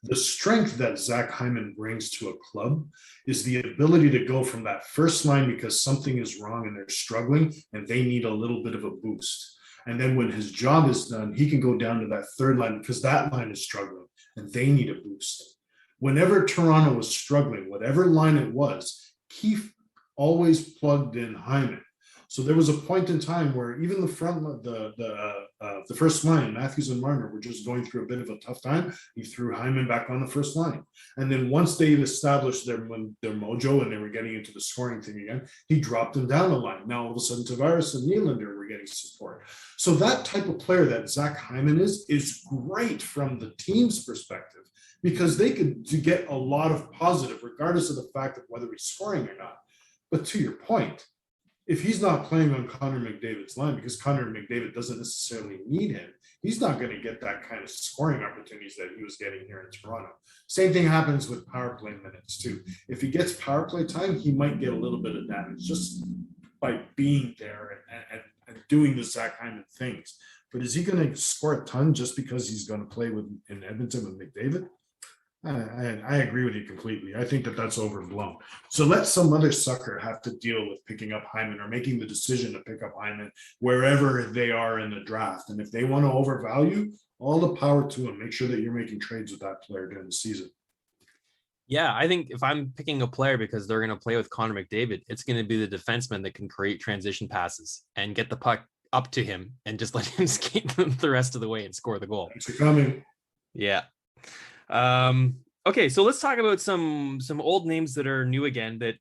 The strength that Zach Hyman brings to a club is the ability to go from that first line because something is wrong and they're struggling and they need a little bit of a boost. And then when his job is done, he can go down to that third line because that line is struggling and they need a boost. Whenever Toronto was struggling, whatever line it was, Keefe always plugged in Hyman. So there was a point in time where even the first line, Matthews and Marner, were just going through a bit of a tough time. He threw Hyman back on the first line. And then once they established their mojo and they were getting into the scoring thing again, he dropped them down the line. Now all of a sudden Tavares and Nylander were getting support. So that type of player that Zach Hyman is great from the team's perspective because they could get a lot of positive regardless of the fact of whether he's scoring or not. But to your point, if he's not playing on Connor McDavid's line because Connor McDavid doesn't necessarily need him, he's not going to get that kind of scoring opportunities that he was getting here in Toronto. Same thing happens with power play minutes too. If he gets power play time, he might get a little bit of damage just by being there and doing the Zach Hyman things. But is he going to score a ton just because he's going to play in Edmonton with McDavid? I agree with you completely. I think that that's overblown. So let some other sucker have to deal with picking up Hyman or making the decision to pick up Hyman wherever they are in the draft. And if they want to overvalue, all the power to them. Make sure that you're making trades with that player during the season. Yeah, I think if I'm picking a player because they're going to play with Connor McDavid, it's going to be the defenseman that can create transition passes and get the puck up to him and just let him skate the rest of the way and score the goal. Thanks for coming. Yeah. Okay, so let's talk about some old names that are new again that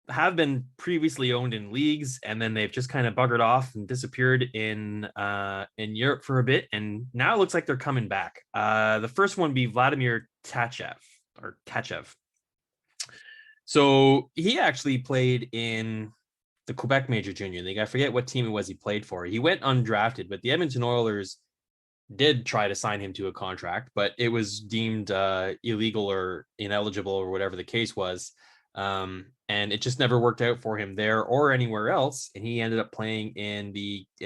have been previously owned in leagues and then they've just kind of buggered off and disappeared in Europe for a bit, and now it looks like they're coming back. The first one be Vladimir Tkachev. So he actually played in the Quebec Major Junior League. I forget what team it was he played for. He went undrafted, but the Edmonton Oilers did try to sign him to a contract, but it was deemed illegal or ineligible or whatever the case was. And it just never worked out for him there or anywhere else. And he ended up playing in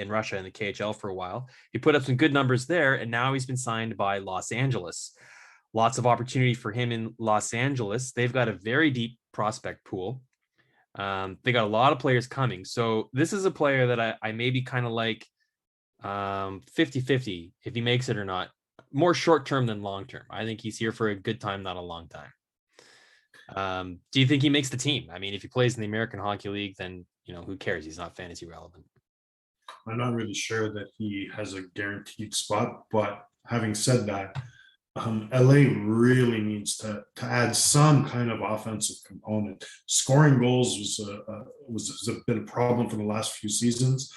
Russia in the KHL for a while. He put up some good numbers there, and now he's been signed by Los Angeles. Lots of opportunity for him in Los Angeles. They've got a very deep prospect pool. They got a lot of players coming. So this is a player that I maybe kind of like 50-50 if he makes it or not. More short-term than long-term. I think he's here for a good time, not a long time. Do you think he makes the team? I mean, if he plays in the American Hockey League, then, you know, who cares? He's not fantasy relevant. I'm not really sure that he has a guaranteed spot, but having said that, LA really needs to add some kind of offensive component. Scoring goals was a bit of a problem for the last few seasons.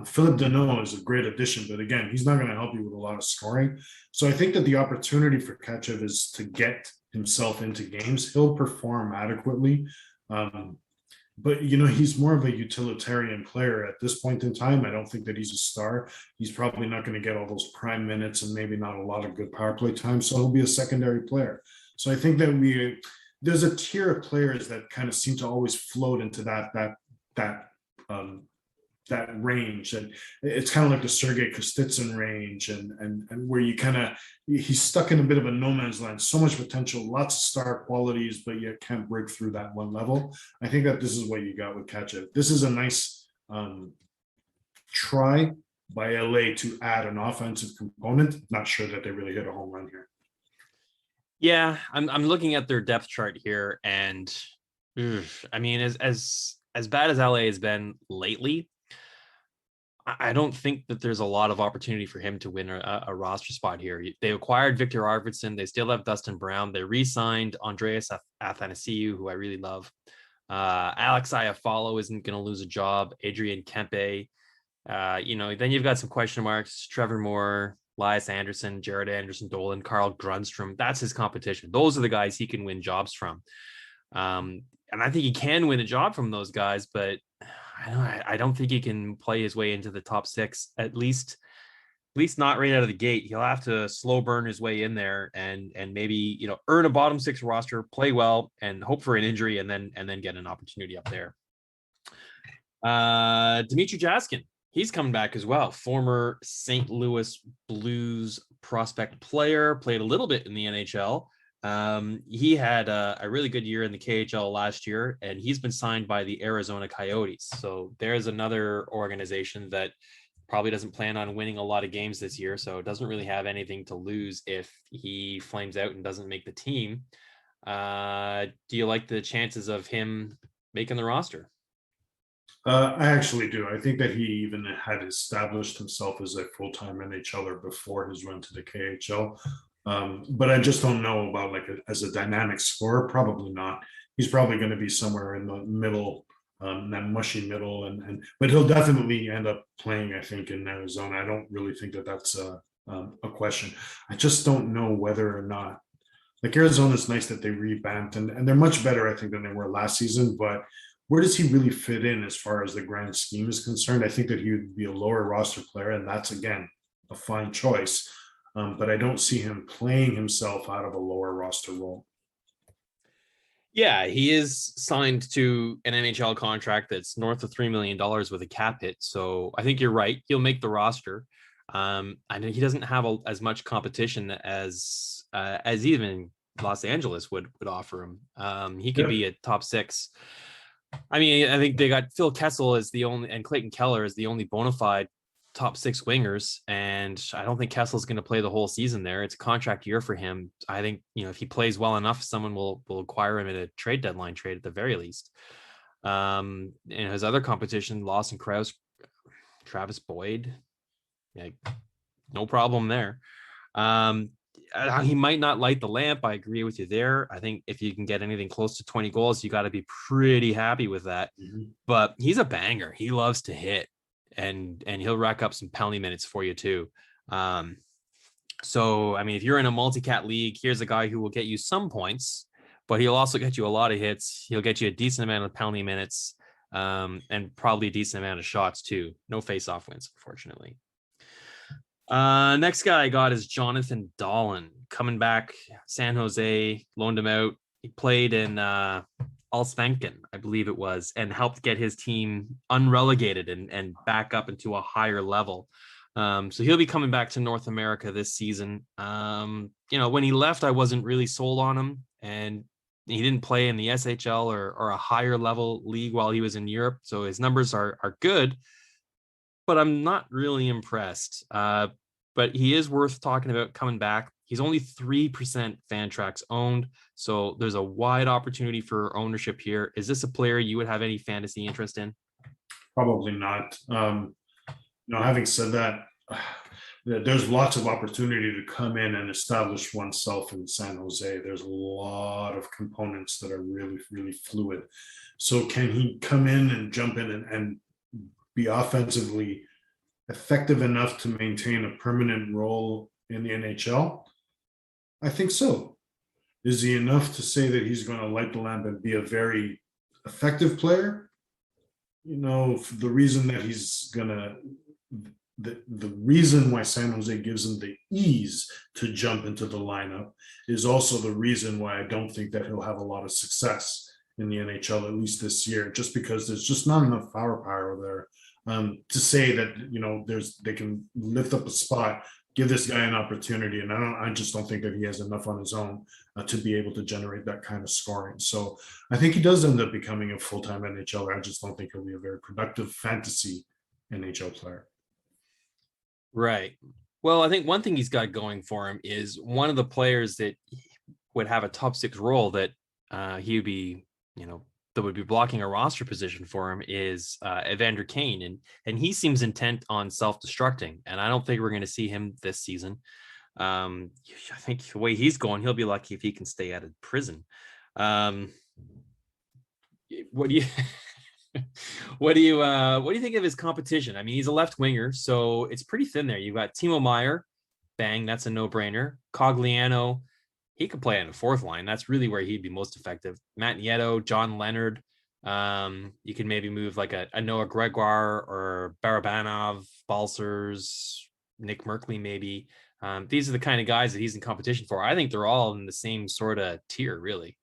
Philip Deneau is a great addition, but again, he's not going to help you with a lot of scoring. So I think that the opportunity for Tkachev is to get himself into games. He'll perform adequately. but he's more of a utilitarian player at this point in time. I don't think that he's a star. He's probably not going to get all those prime minutes and maybe not a lot of good power play time. So he'll be a secondary player. So I think that there's a tier of players that kind of seem to always float into that range, and it's kind of like the Sergei Kostitsyn range, and where he's stuck in a bit of a no man's land. So much potential, lots of star qualities, but you can't break through that one level. I think that this is what you got with Tkachev. This is a nice try by LA to add an offensive component. Not sure that they really hit a home run here. Yeah, I'm looking at their depth chart here, and I mean, as bad as LA has been lately, I don't think that there's a lot of opportunity for him to win a roster spot here. They acquired Victor Arvidsson. They still have Dustin Brown. They re-signed Andreas Athanasiou, who I really love. Alex Iafallo isn't going to lose a job. Adrian Kempe. Then you've got some question marks. Trevor Moore, Elias Anderson, Jared Anderson-Dolan, Carl Grundstrom. That's his competition. Those are the guys he can win jobs from. And I think he can win a job from those guys, but I don't think he can play his way into the top six, at least not right out of the gate. He'll have to slow burn his way in there and maybe, earn a bottom six roster, play well, and hope for an injury and then get an opportunity up there. Dmitri Jaskin, he's coming back as well. Former St. Louis Blues prospect player, played a little bit in the NHL. He had a really good year in the KHL last year, and he's been signed by the Arizona Coyotes. So there's another organization that probably doesn't plan on winning a lot of games this year, so doesn't really have anything to lose if he flames out and doesn't make the team. Do you like the chances of him making the roster? I actually do. I think that he even had established himself as a full-time NHLer before his run to the KHL. But I just don't know about as a dynamic scorer. Probably not. He's probably going to be somewhere in the middle, that mushy middle, but he'll definitely end up playing, I think, in Arizona. I don't really think that that's a question. I just don't know whether or not. Arizona's nice that they revamped and they're much better, I think, than they were last season. But where does he really fit in as far as the grand scheme is concerned? I think that he would be a lower roster player, and that's again a fine choice. But I don't see him playing himself out of a lower roster role. Yeah, he is signed to an NHL contract that's north of $3 million with a cap hit. So I think you're right. He'll make the roster. I know he doesn't have as much competition as even Los Angeles would offer him. He could be a top six. I mean, I think they got Phil Kessel as the only, and Clayton Keller is the only bona fide top six wingers, and I don't think Kessel's going to play the whole season there. It's a contract year for him. I think, if he plays well enough, someone will acquire him at a trade deadline trade at the very least. And his other competition, Lawson Krause, Travis Boyd, no problem there. He might not light the lamp. I agree with you there. I think if you can get anything close to 20 goals, you got to be pretty happy with that. Mm-hmm. But he's a banger. He loves to hit. And he'll rack up some penalty minutes for you too. So, I mean, if you're in a multi-cat league, here's a guy who will get you some points, but he'll also get you a lot of hits. He'll get you a decent amount of penalty minutes, and probably a decent amount of shots too. No face-off wins, unfortunately. Next guy I got is Jonathan Dahlen, coming back. San Jose loaned him out. He played in Allsvenskan, I believe it was, and helped get his team unrelegated and back up into a higher level. So he'll be coming back to North America this season. When he left, I wasn't really sold on him, and he didn't play in the SHL or a higher level league while he was in Europe. So his numbers are good, but I'm not really impressed. But he is worth talking about coming back. He's only 3% Fantrax owned, so there's a wide opportunity for ownership here. Is this a player you would have any fantasy interest in? Probably not. Having said that, there's lots of opportunity to come in and establish oneself in San Jose. There's a lot of components that are really, really fluid. So can he come in and jump in and be offensively effective enough to maintain a permanent role in the NHL? I think so. Is he enough to say that he's going to light the lamp and be a very effective player? the reason that he's gonna the reason why San Jose gives him the ease to jump into the lineup is also the reason why I don't think that he'll have a lot of success in the NHL, at least this year, just because there's just not enough firepower there to say that they can lift up a spot, give this guy an opportunity, and I just don't think that he has enough on his own to be able to generate that kind of scoring. So I think he does end up becoming a full-time NHLer. I just don't think he'll be a very productive fantasy NHL player. Right. Well, I think one thing he's got going for him is one of the players that would have a top 6 role that he would be, that would be blocking a roster position for him is Evander Kane. And he seems intent on self-destructing. And I don't think we're going to see him this season. I think the way he's going, he'll be lucky if he can stay out of prison. What do you what do you think of his competition? I mean, he's a left winger, so it's pretty thin there. You've got Timo Meier, bang, that's a no-brainer. Cogliano, he could play on the 4th line. That's really where he'd be most effective. Matt Nieto, John Leonard. You can maybe move like a Noah Gregoire or Barabanov, Balsers, Nick Merkley, maybe. These are the kind of guys that he's in competition for. I think they're all in the same sort of tier, really.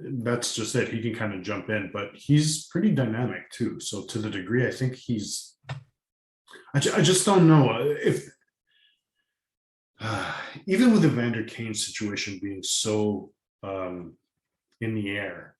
That's just it. He can kind of jump in, but he's pretty dynamic too. So to the degree, I think I just don't know if even with Evander Kane's situation being so in the air,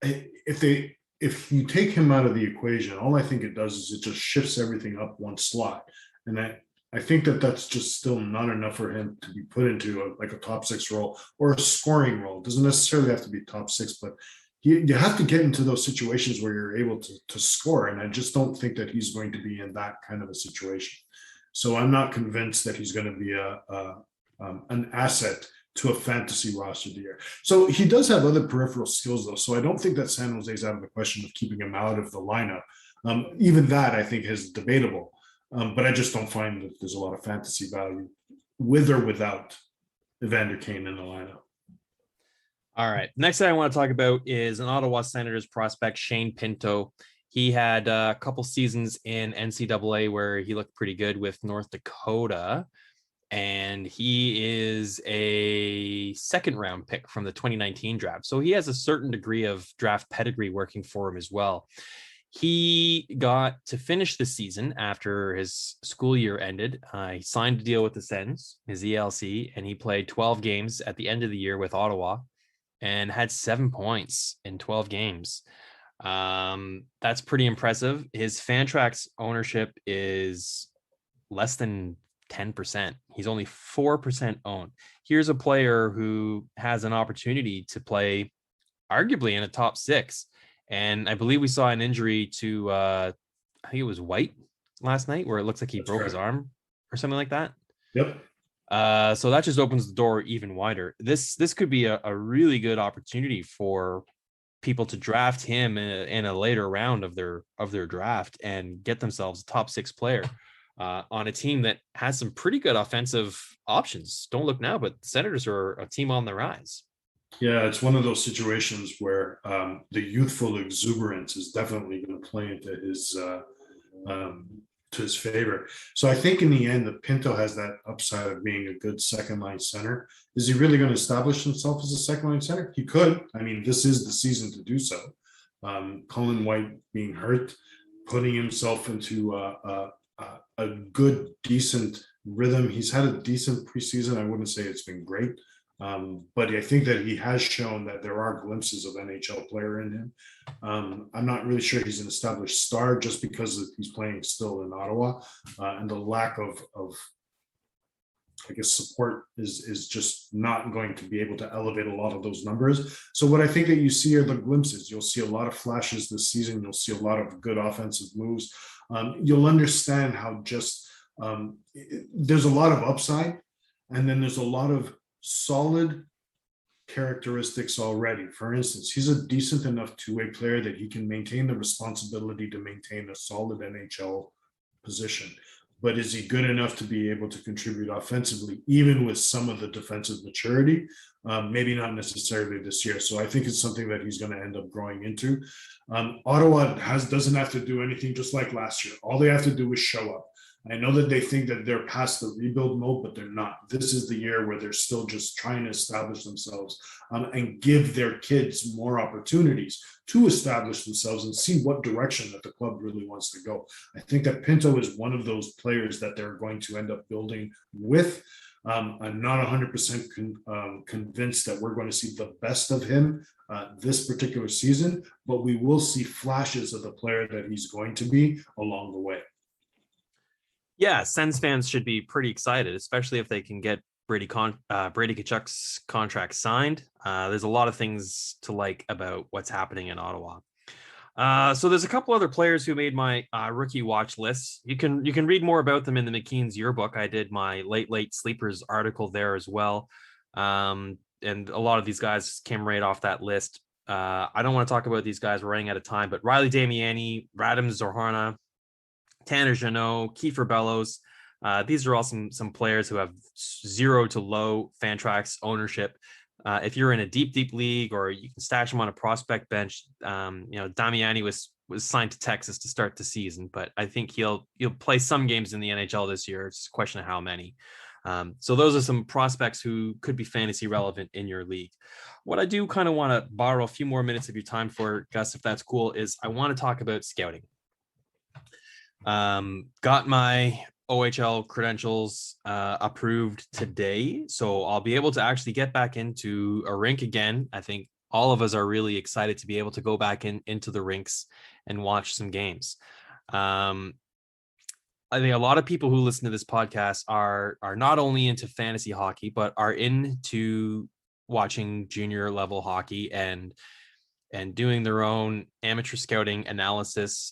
if you take him out of the equation, all I think it does is it just shifts everything up one slot, and I think that that's just still not enough for him to be put into a top 6 role or a scoring role. It doesn't necessarily have to be top 6, but you have to get into those situations where you're able to score. And I just don't think that he's going to be in that kind of a situation. So I'm not convinced that he's going to be an asset to a fantasy roster year. So he does have other peripheral skills though. So I don't think that San Jose's out of the question of keeping him out of the lineup. Even that I think is debatable. But I just don't find that there's a lot of fantasy value with or without Evander Kane in the lineup. All right. Next thing I want to talk about is an Ottawa Senators prospect, Shane Pinto. He had a couple seasons in NCAA where he looked pretty good with North Dakota. And he is a 2nd round pick from the 2019 draft. So he has a certain degree of draft pedigree working for him as well. He got to finish the season after his school year ended. He signed a deal with the Sens, his ELC, and he played 12 games at the end of the year with Ottawa and had 7 points in 12 games. That's pretty impressive. His Fantrax ownership is less than 10%. He's only 4% owned. Here's a player who has an opportunity to play arguably in a top 6. And I believe we saw an injury to, I think it was White last night, where it looks like he broke his arm or something like that. Yep. So that just opens the door even wider. This could be a really good opportunity for people to draft him in a later round of their draft and get themselves a top 6 player on a team that has some pretty good offensive options. Don't look now, but the Senators are a team on the rise. Yeah, it's one of those situations where the youthful exuberance is definitely going to play into his favor. So I think in the end, that Pinto has that upside of being a good second line center. Is he really going to establish himself as a second line center? He could. I mean, this is the season to do so. Colin White being hurt, putting himself into a good, decent rhythm. He's had a decent preseason. I wouldn't say it's been great. But I think that he has shown that there are glimpses of NHL player in him. I'm not really sure he's an established star just because he's playing still in Ottawa, and the lack of I guess support is just not going to be able to elevate a lot of those numbers. So what I think that you see are the glimpses. You'll see a lot of flashes this season. You'll see a lot of good offensive moves. You'll understand how just there's a lot of upside, and then there's a lot of solid characteristics already. For instance, he's a decent enough two-way player that he can maintain the responsibility to maintain a solid NHL position. but is he good enough to be able to contribute offensively, even with some of the defensive maturity? Maybe not necessarily this year. So I think it's something that he's going to end up growing into. Ottawa doesn't have to do anything, just like last year. All they have to do is show up. I know that they think that they're past the rebuild mode, but they're not. This is the year where they're still just trying to establish themselves and give their kids more opportunities to establish themselves and see what direction that the club really wants to go. I think that Pinto is one of those players that they're going to end up building with. I'm not 100% convinced that we're going to see the best of him this particular season, but we will see flashes of the player that he's going to be along the way. Yeah, Sens fans should be pretty excited, especially if they can get Brady Tkachuk's contract signed. There's a lot of things to like about what's happening in Ottawa. So there's a couple other players who made my rookie watch list. You can read more about them in the McKeens yearbook. I did my late sleepers article there as well. And a lot of these guys came right off that list. I don't want to talk about these guys. We're running out of time, but Riley Damiani, Radim Zohorna, Tanner Jeannot, Kiefer Bellows. These are all some players who have 0 to low Fantrax ownership. If you're in a deep league, or you can stash them on a prospect bench, Damiani was signed to Texas to start the season, but I think he'll play some games in the NHL this year. It's just a question of how many. So those are some prospects who could be fantasy relevant in your league. What I do kind of want to borrow a few more minutes of your time for, Gus, if that's cool, is I want to talk about scouting. Got my OHL credentials approved today, so I'll be able to actually get back into a rink again. I think all of us are really excited to be able to go back into the rinks and watch some games. I think a lot of people who listen to this podcast are not only into fantasy hockey, but are into watching junior level hockey and doing their own amateur scouting analysis,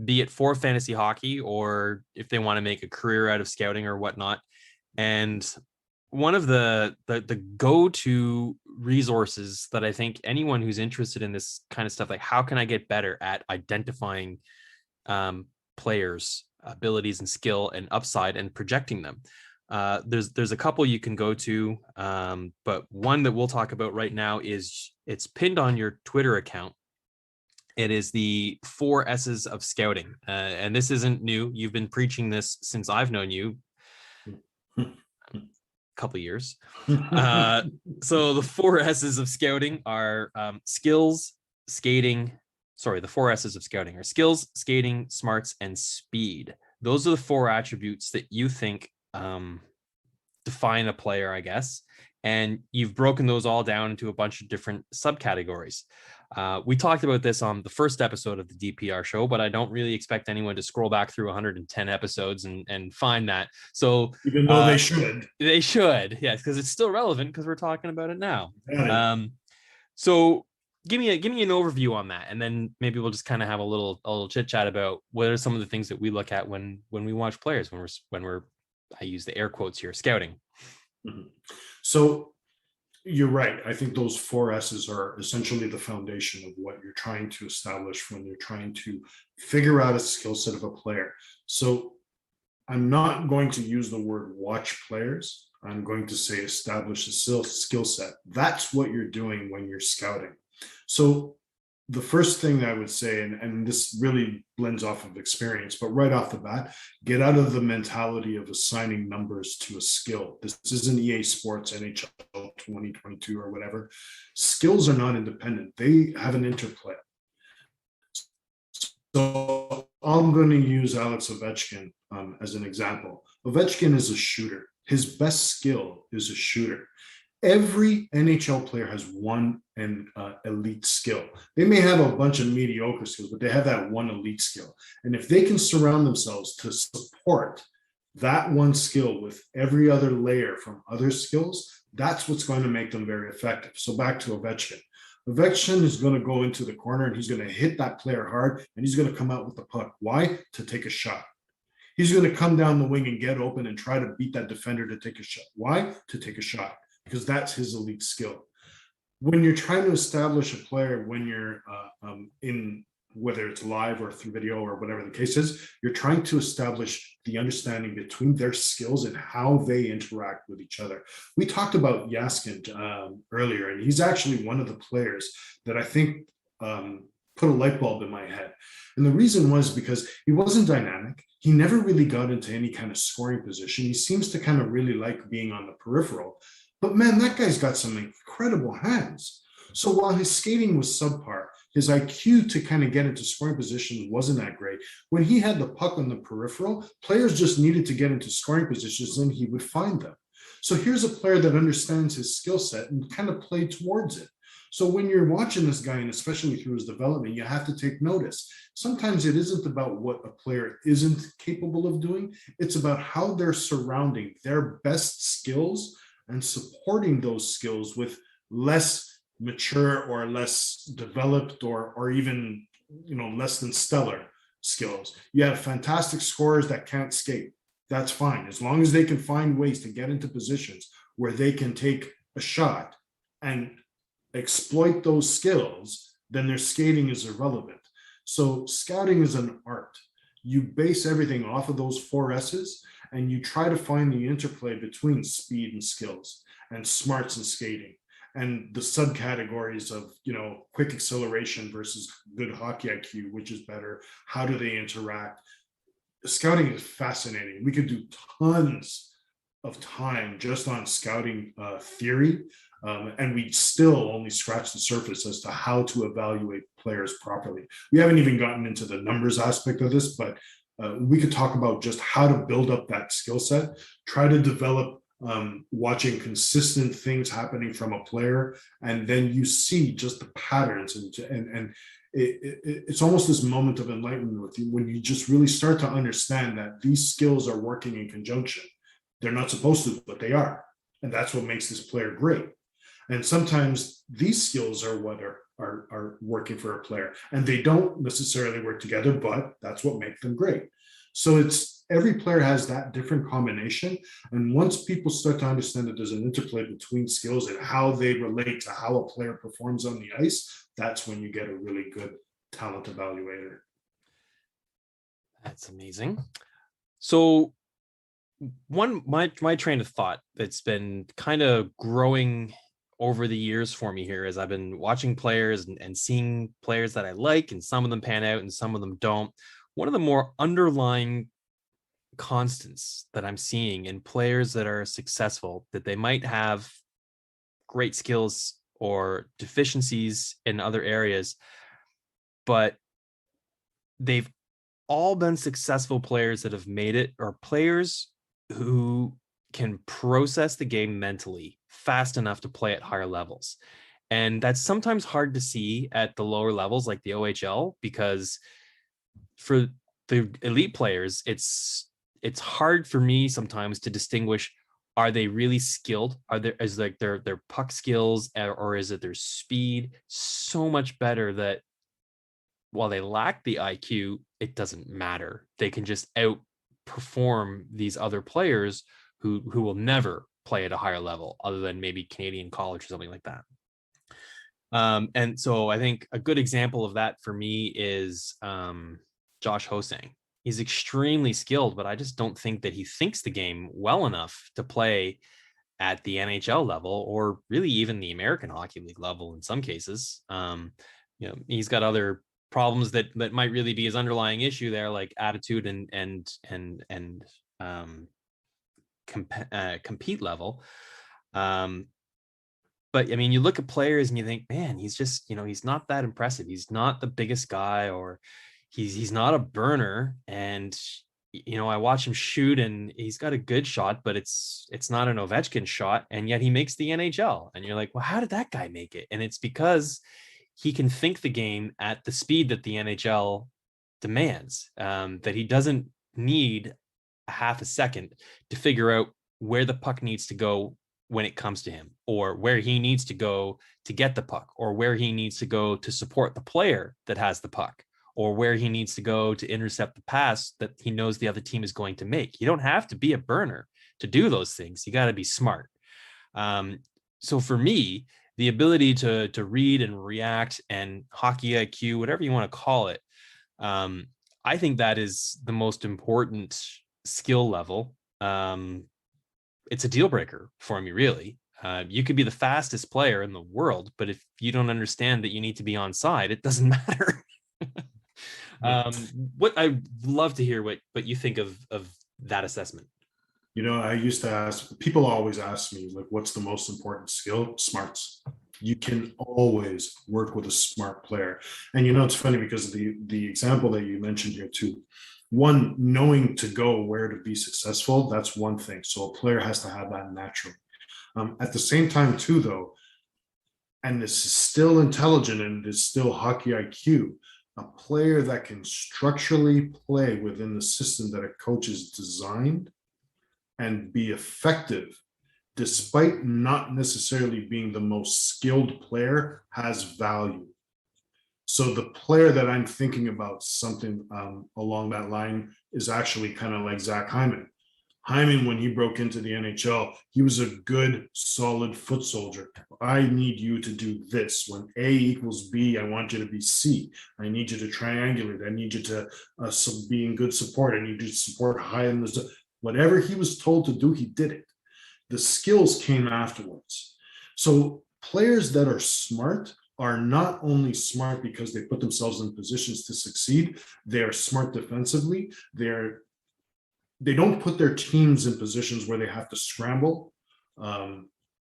be it for fantasy hockey or if they want to make a career out of scouting or whatnot. And one of the go-to resources that I think anyone who's interested in this kind of stuff, like how can I get better at identifying players' abilities and skill and upside and projecting them. There's a couple you can go to, but one that we'll talk about right now it's pinned on your Twitter account. It is the 4 S's of scouting. And this isn't new. You've been preaching this since I've known you a couple of years. So the 4 S's of scouting are skills, skating. Sorry, the 4 S's of scouting are skills, skating, smarts, and speed. Those are the 4 attributes that you think define a player, I guess. And you've broken those all down into a bunch of different subcategories. We talked about this on the first episode of the DPR show, but I don't really expect anyone to scroll back through 110 episodes and find that. So even though they should, yes, because it's still relevant because we're talking about it now. So give me an overview on that, and then maybe we'll just kind of have a little chit chat about what are some of the things that we look at when we watch players, when we're I use the air quotes here, scouting. Mm-hmm. So you're right. I think those 4 S's are essentially the foundation of what you're trying to establish when you're trying to figure out a skill set of a player. So I'm not going to use the word watch players. I'm going to say establish a skill set. That's what you're doing when you're scouting. So the first thing I would say, and this really blends off of experience, but right off the bat, get out of the mentality of assigning numbers to a skill. This isn't EA Sports, NHL 2022 or whatever. Skills are not independent. They have an interplay. So I'm going to use Alex Ovechkin as an example. Ovechkin is a shooter. His best skill is a shooter. Every NHL player has one elite skill. They may have a bunch of mediocre skills, but they have that one elite skill. And if they can surround themselves to support that one skill with every other layer from other skills, that's what's going to make them very effective. So back to Ovechkin. Ovechkin is going to go into the corner and he's going to hit that player hard and he's going to come out with the puck. Why? To take a shot. He's going to come down the wing and get open and try to beat that defender to take a shot. Why? To take a shot. Because that's his elite skill. When you're trying to establish a player, when you're in whether it's live or through video or whatever the case is, you're trying to establish the understanding between their skills and how they interact with each other. We talked about Jaskin earlier, and he's actually one of the players that I think put a light bulb in my head. And the reason was because he wasn't dynamic. He never really got into any kind of scoring position. He seems to kind of really like being on the peripheral. But man, that guy's got some incredible hands. So while his skating was subpar, his IQ to kind of get into scoring positions wasn't that great. When he had the puck on the peripheral, players just needed to get into scoring positions and he would find them. So here's a player that understands his skill set and kind of played towards it. So when you're watching this guy, and especially through his development, you have to take notice. Sometimes it isn't about what a player isn't capable of doing. It's about how they're surrounding their best skills and supporting those skills with less mature or less developed or even, less than stellar skills. You have fantastic scorers that can't skate. That's fine. As long as they can find ways to get into positions where they can take a shot and exploit those skills, then their skating is irrelevant. So scouting is an art. You base everything off of those 4 S's, and you try to find the interplay between speed and skills and smarts and skating, and the subcategories of, quick acceleration versus good hockey IQ, which is better. How do they interact? Scouting is fascinating. We could do tons of time just on scouting theory, and we still only scratch the surface as to how to evaluate players properly. We haven't even gotten into the numbers aspect of this, but we could talk about just how to build up that skill set, try to develop watching consistent things happening from a player, and then you see just the patterns, and it's almost this moment of enlightenment with you when you just really start to understand that these skills are working in conjunction. They're not supposed to, but they are, and that's what makes this player great. And sometimes these skills are what are working for a player, and they don't necessarily work together, but that's what makes them great. So it's every player has that different combination. And once people start to understand that there's an interplay between skills and how they relate to how a player performs on the ice, that's when you get a really good talent evaluator. That's amazing. So my train of thought that's been kind of growing over the years for me here is I've been watching players and seeing players that I like, and some of them pan out and some of them don't. One of the more underlying constants that I'm seeing in players that are successful, that they might have great skills or deficiencies in other areas, but they've all been successful players that have made it, or players who can process the game mentally fast enough to play at higher levels. And that's sometimes hard to see at the lower levels like the OHL, because for the elite players, it's hard for me sometimes to distinguish, are they really skilled? Is like their puck skills, or is it their speed so much better that while they lack the IQ, it doesn't matter. They can just outperform these other players who will never play at a higher level other than maybe Canadian college or something like that. And so I think a good example of that for me is Josh Hosang. He's extremely skilled, but I just don't think that he thinks the game well enough to play at the NHL level, or really even the American Hockey League level in some cases. He's got other problems that might really be his underlying issue there, like attitude and compete level. But I mean, you look at players and you think, man, he's just, he's not that impressive. He's not the biggest guy, or he's not a burner. And, I watch him shoot and he's got a good shot, but it's not an Ovechkin shot. And yet he makes the NHL. And you're like, well, how did that guy make it? And it's because he can think the game at the speed that the NHL demands, that he doesn't need a half a second to figure out where the puck needs to go when it comes to him, or where he needs to go to get the puck, or where he needs to go to support the player that has the puck, or where he needs to go to intercept the pass that he knows the other team is going to make. You don't have to be a burner to do those things. You got to be smart. So for me, the ability to read and react, and hockey IQ, whatever you want to call it. I think that is the most important skill level. It's a deal breaker for me, really. You could be the fastest player in the world, but if you don't understand that you need to be on side, it doesn't matter. What I'd love to hear what you think of that assessment. I used to ask, people always ask me, like, what's the most important skill? Smarts. You can always work with a smart player. And it's funny because the example that you mentioned here too, one, knowing to go where to be successful, that's one thing. So a player has to have that naturally. At the same time too, though, and this is still intelligent and it's still hockey IQ, a player that can structurally play within the system that a coach has designed and be effective despite not necessarily being the most skilled player has value. So the player that I'm thinking about something along that line is actually kind of like Zach Hyman. Hyman, when he broke into the NHL, he was a good, solid foot soldier. I need you to do this. When A equals B, I want you to be C. I need you to triangulate. I need you to be in good support. I need you to support high in the. Whatever he was told to do, he did it. The skills came afterwards. So players that are smart are not only smart because they put themselves in positions to succeed, they are smart defensively. They don't put their teams in positions where they have to scramble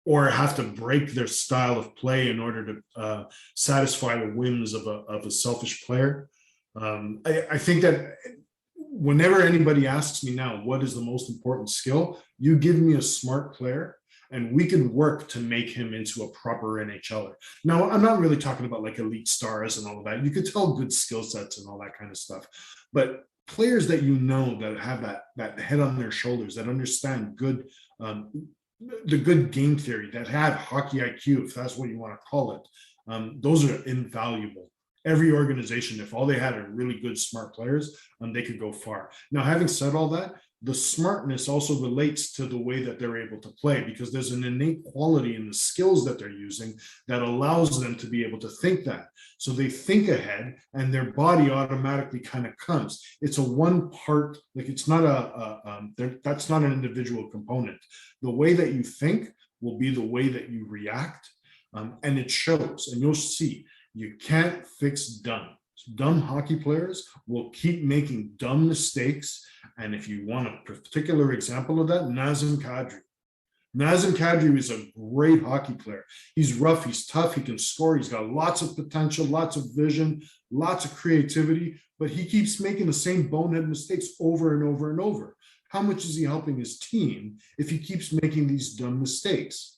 or have to break their style of play in order to satisfy the whims of a selfish player. I think that whenever anybody asks me now, what is the most important skill? You give me a smart player and we can work to make him into a proper NHLer. Now, I'm not really talking about like elite stars and all of that. You could tell good skill sets and all that kind of stuff. But players that that have that head on their shoulders, that understand the good game theory, that have hockey IQ, if that's what you want to call it, those are invaluable. Every organization, if all they had are really good, smart players, they could go far. Now, having said all that, the smartness also relates to the way that they're able to play, because there's an innate quality in the skills that they're using that allows them to be able to think that. So they think ahead and their body automatically kind of comes. It's a one part, like it's not that's not an individual component. The way that you think will be the way that you react. And it shows, and you'll see. You can't fix dumb. Dumb hockey players will keep making dumb mistakes. And if you want a particular example of that, Nazem Kadri. Nazem Kadri is a great hockey player. He's rough, he's tough, he can score, he's got lots of potential, lots of vision, lots of creativity, but he keeps making the same bonehead mistakes over and over and over. How much is he helping his team if he keeps making these dumb mistakes?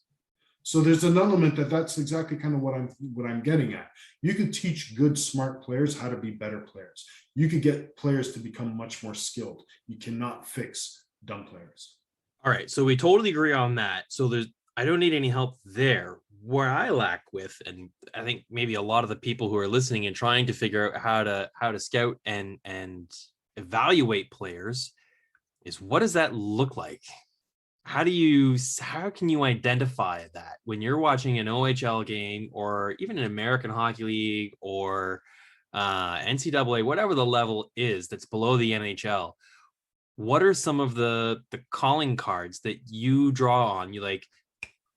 So there's an element that's exactly kind of what I'm getting at. You can teach good, smart players how to be better players. You could get players to become much more skilled. You cannot fix dumb players. All right, so we totally agree on that. So I don't need any help there. Where I lack with, and I think maybe a lot of the people who are listening and trying to figure out how to scout and evaluate players, is what does that look like? How can you identify that when you're watching an OHL game or even an American Hockey League or NCAA, whatever the level is that's below the NHL? What are some of the calling cards that you draw on? You like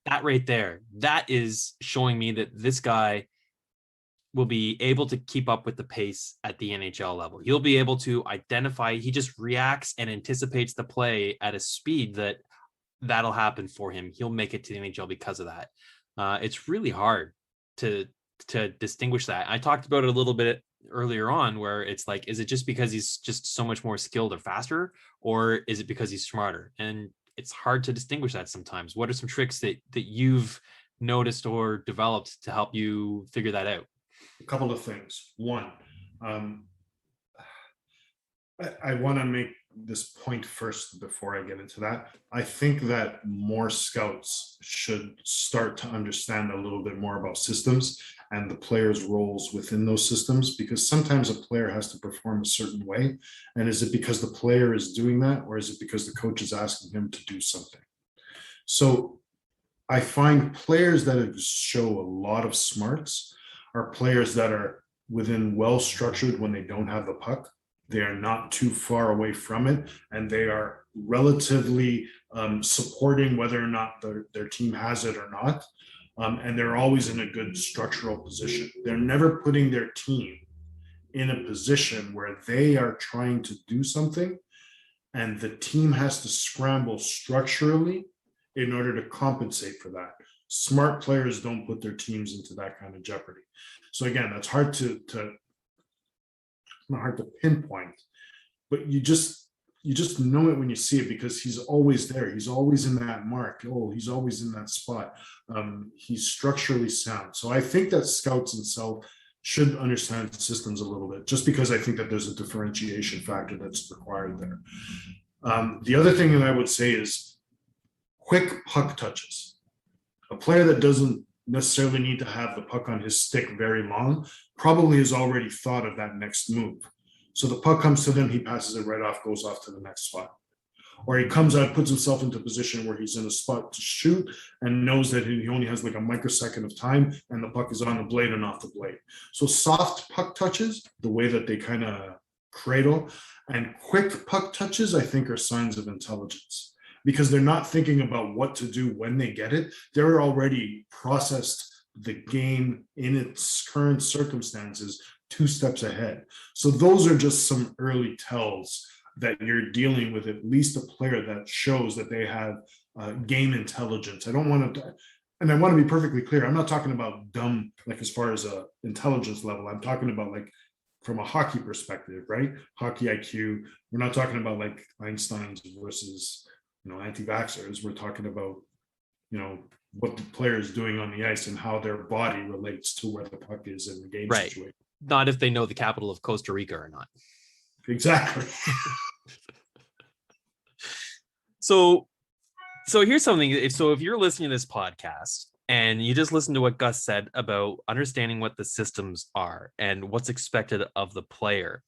that right there. That is showing me that this guy will be able to keep up with the pace at the NHL level. He'll be able to identify. He just reacts and anticipates the play at a speed that'll happen for him. He'll make it to the NHL because of that. It's really hard to distinguish that. I talked about it a little bit earlier on, where it's like, is it just because he's just so much more skilled or faster, or is it because he's smarter? And it's hard to distinguish that sometimes. What are some tricks that you've noticed or developed to help you figure that out? A couple of things. One, I want to make this point first before I get into that. I think that more scouts should start to understand a little bit more about systems and the players' roles within those systems, because sometimes a player has to perform a certain way. And is it because the player is doing that, or is it because the coach is asking him to do something? So I find players that show a lot of smarts are players that are within well-structured when they don't have the puck. They are not too far away from it, and they are relatively supporting whether or not their team has it or not. And they're always in a good structural position. They're never putting their team in a position where they are trying to do something and the team has to scramble structurally in order to compensate for that. Smart players don't put their teams into that kind of jeopardy. So again, that's hard to not hard to pinpoint, but you just know it when you see it, because he's always there. He's always in that mark. Oh, he's always in that spot. He's structurally sound. So I think that scouts themselves should understand systems a little bit, just because I think that there's a differentiation factor that's required there. The other thing that I would say is quick puck touches. A player that doesn't necessarily need to have the puck on his stick very long probably has already thought of that next move. So the puck comes to them, he passes it right off, goes off to the next spot. Or he comes out, puts himself into a position where he's in a spot to shoot and knows that he only has like a microsecond of time and the puck is on the blade and off the blade. So soft puck touches, the way that they kind of cradle, and quick puck touches, I think, are signs of intelligence, because they're not thinking about what to do when they get it. They're already processed the game in its current circumstances 2 steps ahead. So those are just some early tells that you're dealing with at least a player that shows that they have game intelligence. I don't want to, and I want to be perfectly clear, I'm not talking about dumb, like as far as a intelligence level. I'm talking about like from a hockey perspective, right? Hockey IQ. We're not talking about like Einstein's versus, anti-vaxxers. We're talking about, what the player is doing on the ice and how their body relates to where the puck is in the game situation. Not if they know the capital of Costa Rica or not. Exactly. So here's something. So if you're listening to this podcast and you just listen to what Gus said about understanding what the systems are and what's expected of the player,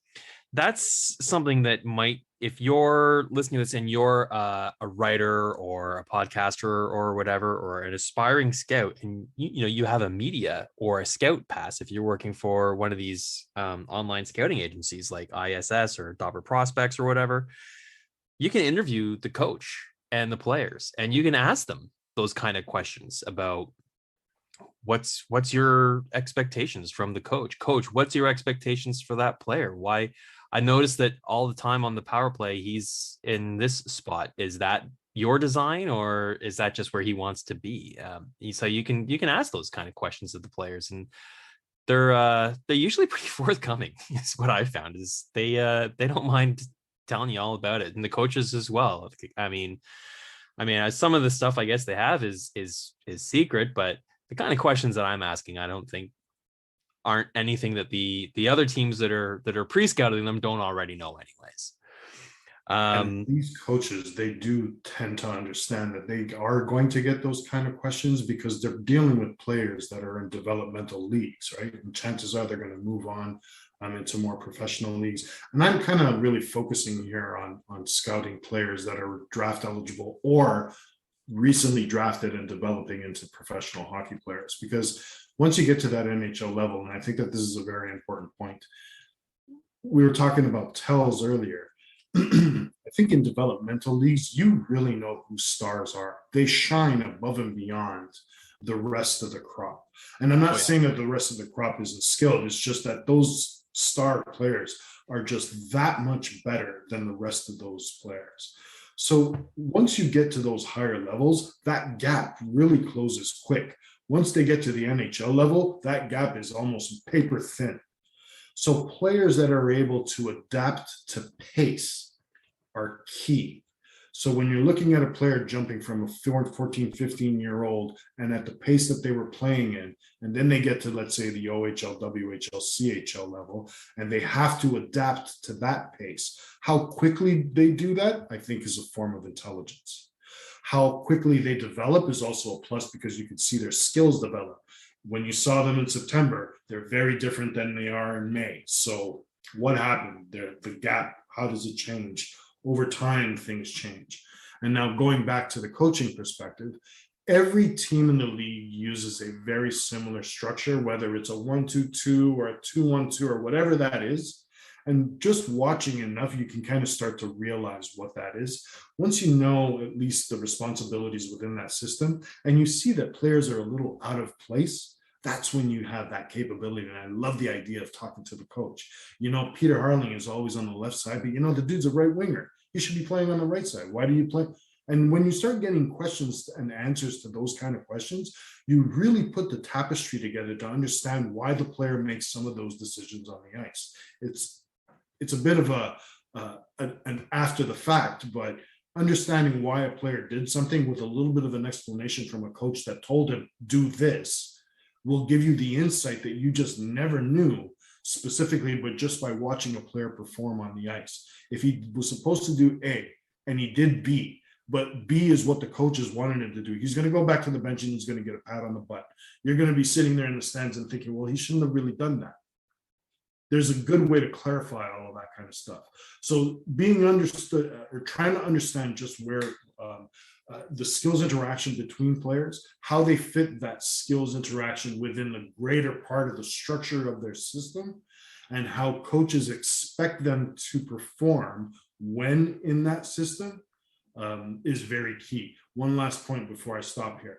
that's something that might, if you're listening to this and you're a writer or a podcaster or whatever, or an aspiring scout, and you have a media or a scout pass, if you're working for one of these online scouting agencies like ISS or Dobber Prospects or whatever, you can interview the coach and the players, and you can ask them those kind of questions about what's your expectations from the coach. Coach, what's your expectations for that player? Why? I noticed that all the time on the power play, he's in this spot. Is that your design, or is that just where he wants to be? So you can ask those kind of questions of the players, and they're usually pretty forthcoming. Is what I found, is they don't mind telling you all about it, and the coaches as well. I mean, some of the stuff I guess they have is secret, but the kind of questions that I'm asking, I don't think aren't anything that the other teams that are pre-scouting them don't already know anyways. And these coaches, they do tend to understand that they are going to get those kind of questions because they're dealing with players that are in developmental leagues, right? And chances are they're going to move on into more professional leagues. And I'm kind of really focusing here on scouting players that are draft eligible or recently drafted and developing into professional hockey players, because once you get to that NHL level, and I think that this is a very important point, we were talking about tells earlier. I think in developmental leagues, you really know who stars are. They shine above and beyond the rest of the crop. And I'm not saying that the rest of the crop isn't skilled. It's just that those star players are just that much better than the rest of those players. So once you get to those higher levels, that gap really closes quick. Once they get to the NHL level, that gap is almost paper thin. So players that are able to adapt to pace are key. So when you're looking at a player jumping from a 14, 15-year-old and at the pace that they were playing in, and then they get to, let's say, the OHL, WHL, CHL level, and they have to adapt to that pace, how quickly they do that, I think, is a form of intelligence. How quickly they develop is also a plus, because you can see their skills develop. When you saw them in September, they're very different than they are in May. So what happened there? The gap, how does it change? Over time, things change. And now going back to the coaching perspective, every team in the league uses a very similar structure, whether it's a 1-2-2 or a 2-1-2 or whatever that is. And just watching enough, you can kind of start to realize what that is. Once you know at least the responsibilities within that system, and you see that players are a little out of place, that's when you have that capability. And I love the idea of talking to the coach. Peter Harling is always on the left side, but the dude's a right winger. He should be playing on the right side. Why do you play? And when you start getting questions and answers to those kind of questions, you really put the tapestry together to understand why the player makes some of those decisions on the ice. It's a bit of an after the fact, but understanding why a player did something with a little bit of an explanation from a coach that told him, do this, will give you the insight that you just never knew specifically, but just by watching a player perform on the ice. If he was supposed to do A and he did B, but B is what the coaches wanted him to do, he's going to go back to the bench and he's going to get a pat on the butt. You're going to be sitting there in the stands and thinking, well, he shouldn't have really done that. There's a good way to clarify all of that kind of stuff. So being understood or trying to understand just where the skills interaction between players, how they fit that skills interaction within the greater part of the structure of their system, and how coaches expect them to perform when in that system is very key. One last point before I stop here.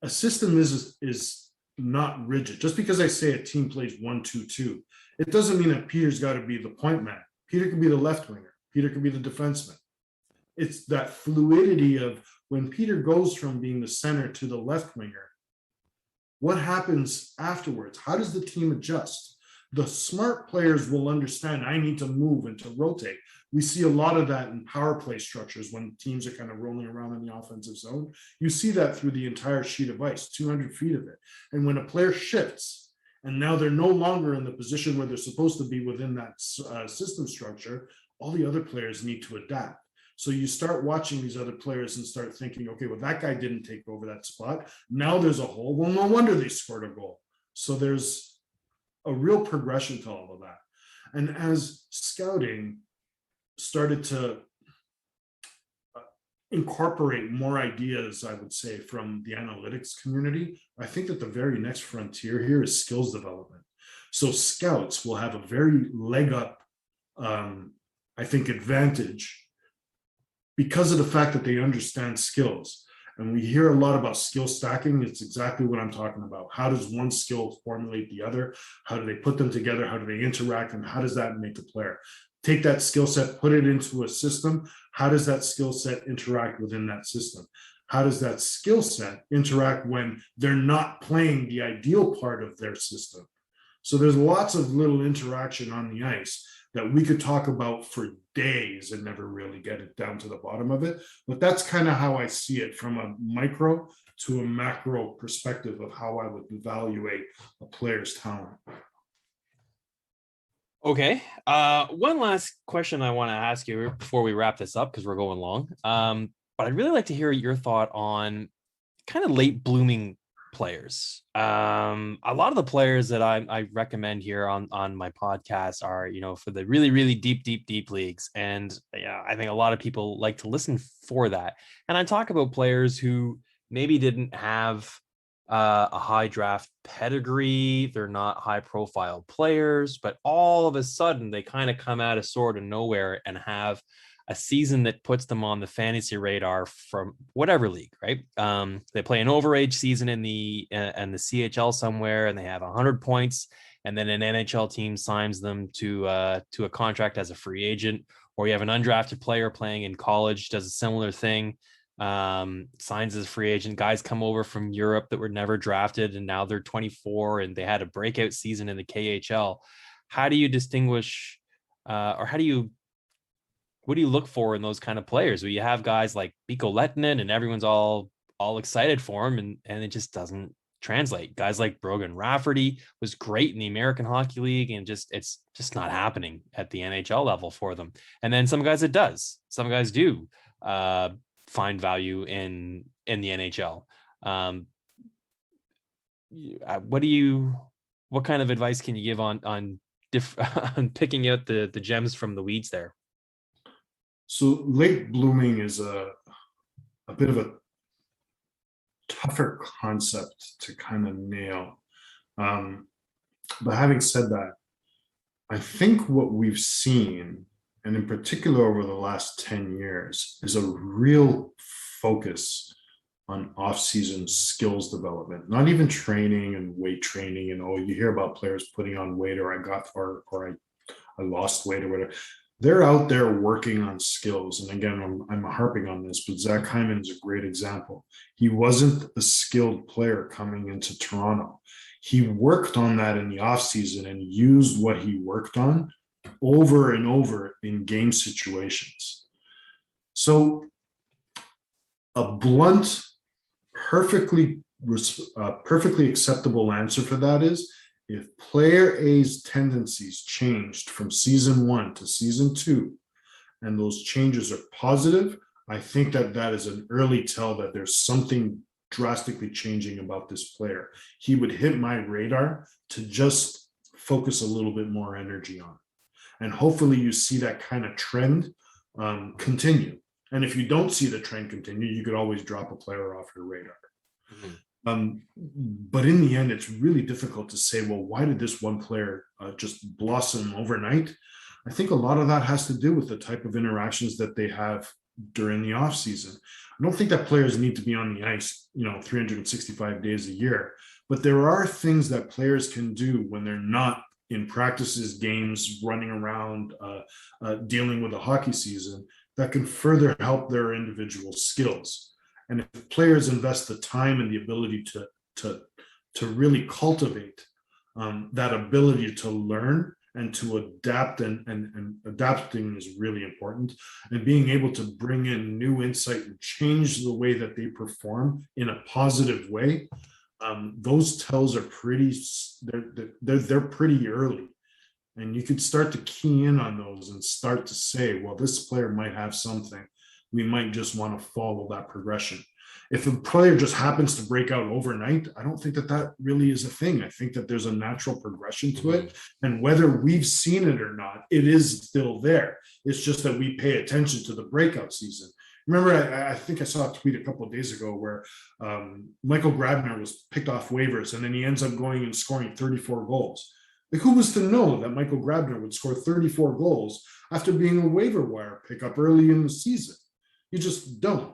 A system is not rigid. Just because I say a team plays 1-2-2, it doesn't mean that Peter's got to be the point man. Peter can be the left winger. Peter can be the defenseman. It's that fluidity of when Peter goes from being the center to the left winger, what happens afterwards? How does the team adjust? The smart players will understand I need to move and to rotate. We see a lot of that in power play structures when teams are kind of rolling around in the offensive zone. You see that through the entire sheet of ice, 200 feet of it. And when a player shifts and now they're no longer in the position where they're supposed to be within that system structure, all the other players need to adapt. So you start watching these other players and start thinking, okay, well, that guy didn't take over that spot. Now there's a hole. Well, no wonder they scored a goal. So there's a real progression to all of that. And as scouting started to incorporate more ideas, I would say, from the analytics community, I think that the very next frontier here is skills development. So scouts will have a very leg up, I think, advantage because of the fact that they understand skills. And we hear a lot about skill stacking. It's exactly what I'm talking about. How does one skill formulate the other? How do they put them together? How do they interact? And how does that make the player? Take that skill set, put it into a system. How does that skill set interact within that system? How does that skill set interact when they're not playing the ideal part of their system? So there's lots of little interaction on the ice that we could talk about for days and never really get it down to the bottom of it. But that's kind of how I see it, from a micro to a macro perspective of how I would evaluate a player's talent. Okay. One last question I want to ask you before we wrap this up, because we're going long. But I'd really like to hear your thought on kind of late blooming players. A lot of the players that I recommend here on my podcast are, for the really, really deep leagues. And yeah, I think a lot of people like to listen for that. And I talk about players who maybe didn't have a high draft pedigree. They're not high profile players, but all of a sudden they kind of come out of sort of nowhere and have a season that puts them on the fantasy radar from whatever league, right? They play an overage season in the CHL somewhere, and they have 100 points, and then an NHL team signs them to a contract as a free agent. Or you have an undrafted player playing in college, does a similar thing, signs as a free agent. Guys come over from Europe that were never drafted, and now they're 24, and they had a breakout season in the KHL. How do you distinguish, or what do you look for in those kind of players where you have guys like Mikko Lehtinen and everyone's all excited for him, and it just doesn't translate? Guys like Brogan Rafferty was great in the American Hockey League, and it's just not happening at the NHL level for them. And then some guys it does. Some guys do find value in the NHL. What kind of advice can you give on picking out the gems from the weeds there? So late blooming is a bit of tougher concept to kind of nail. But having said that, I think what we've seen, and in particular over the last 10 years, is a real focus on off-season skills development, not even training and weight training. And you hear about players putting on weight, or I lost weight or whatever. They're out there working on skills. And again, I'm harping on this, but Zach Hyman is a great example. He wasn't a skilled player coming into Toronto. He worked on that in the offseason and used what he worked on over and over in game situations. So a blunt, perfectly acceptable answer for that is, if player A's tendencies changed from season 1 to season 2, and those changes are positive, I think that is an early tell that there's something drastically changing about this player. He would hit my radar to just focus a little bit more energy on. And hopefully you see that kind of trend continue. And if you don't see the trend continue, you could always drop a player off your radar. Mm-hmm. But in the end, it's really difficult to say, well, why did this one player just blossom overnight? I think a lot of that has to do with the type of interactions that they have during the off season. I don't think that players need to be on the ice, 365 days a year, but there are things that players can do when they're not in practices, games, running around, dealing with a hockey season, that can further help their individual skills. And if players invest the time and the ability to really cultivate that ability to learn and to adapt, and adapting is really important, and being able to bring in new insight and change the way that they perform in a positive way, those tells are they're pretty early. And you could start to key in on those and start to say, well, this player might have something. We might just want to follow that progression. If a player just happens to break out overnight, I don't think that really is a thing. I think that there's a natural progression to it. And whether we've seen it or not, it is still there. It's just that we pay attention to the breakout season. Remember, I think I saw a tweet a couple of days ago where Michael Grabner was picked off waivers, and then he ends up going and scoring 34 goals. Like, who was to know that Michael Grabner would score 34 goals after being a waiver wire pickup early in the season? You just don't.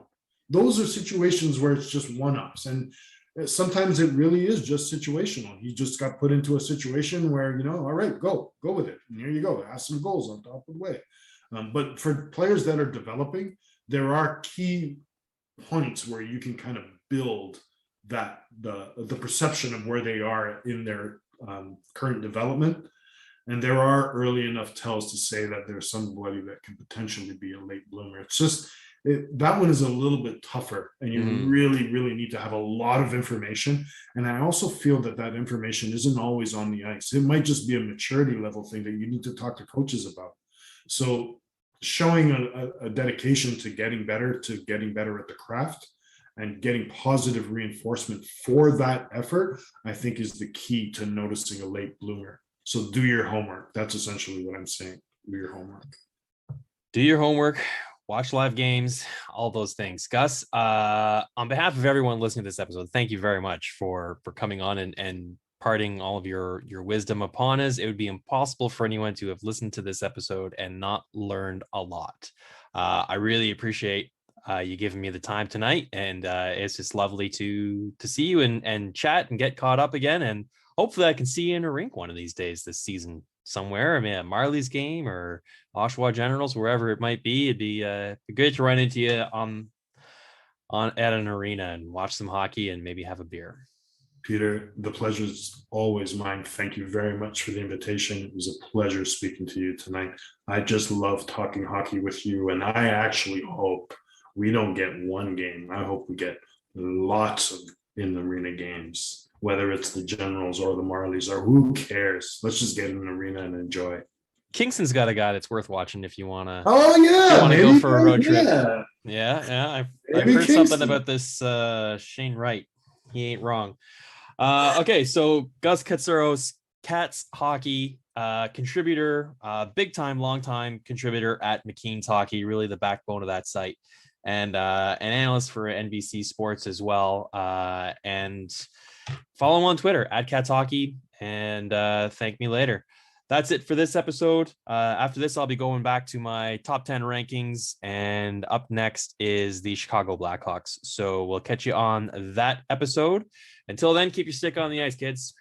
Those are situations where it's just one-ups. And sometimes it really is just situational. He just got put into a situation where, all right, go with it. And here you go. Have some goals on top of the way. But for players that are developing, there are key points where you can kind of build that the perception of where they are in their current development. And there are early enough tells to say that there's somebody that can potentially be a late bloomer. It's just that one is a little bit tougher, and you really, really need to have a lot of information. And I also feel that information isn't always on the ice. It might just be a maturity level thing that you need to talk to coaches about. So showing a dedication to getting better at the craft and getting positive reinforcement for that effort, I think is the key to noticing a late bloomer. So do your homework. That's essentially what I'm saying. Do your homework. Do your homework. Watch live games, all those things. Gus, on behalf of everyone listening to this episode, thank you very much for coming on and imparting all of your wisdom upon us. It would be impossible for anyone to have listened to this episode and not learned a lot. I really appreciate you giving me the time tonight, and it's just lovely to see you and chat and get caught up again. And hopefully I can see you in a rink one of these days this season somewhere. I mean, at Marley's game or Oshawa Generals, wherever it might be. It'd be great to run into you at an arena and watch some hockey and maybe have a beer. Peter, the pleasure is always mine. Thank you very much for the invitation. It was a pleasure speaking to you tonight. I just love talking hockey with you, and I actually hope we don't get one game. I hope we get lots of in-arena games, whether it's the Generals or the Marlies or who cares. Let's just get in an arena and enjoy. Kingston's got a guy that's worth watching if you want to. Oh yeah, want to go for a road trip. Yeah. I've heard something about this Shane Wright. He ain't wrong. Okay, so Gus Katsaros, Cats Hockey contributor, big time, long time contributor at McKeens Hockey, really the backbone of that site. and an analyst for NBC Sports as well. And follow him on Twitter at Cats Hockey, and thank me later. That's it for this episode. After this, I'll be going back to my top 10 rankings, and up next is the Chicago Blackhawks. So we'll catch you on that episode. Until then, keep your stick on the ice, kids.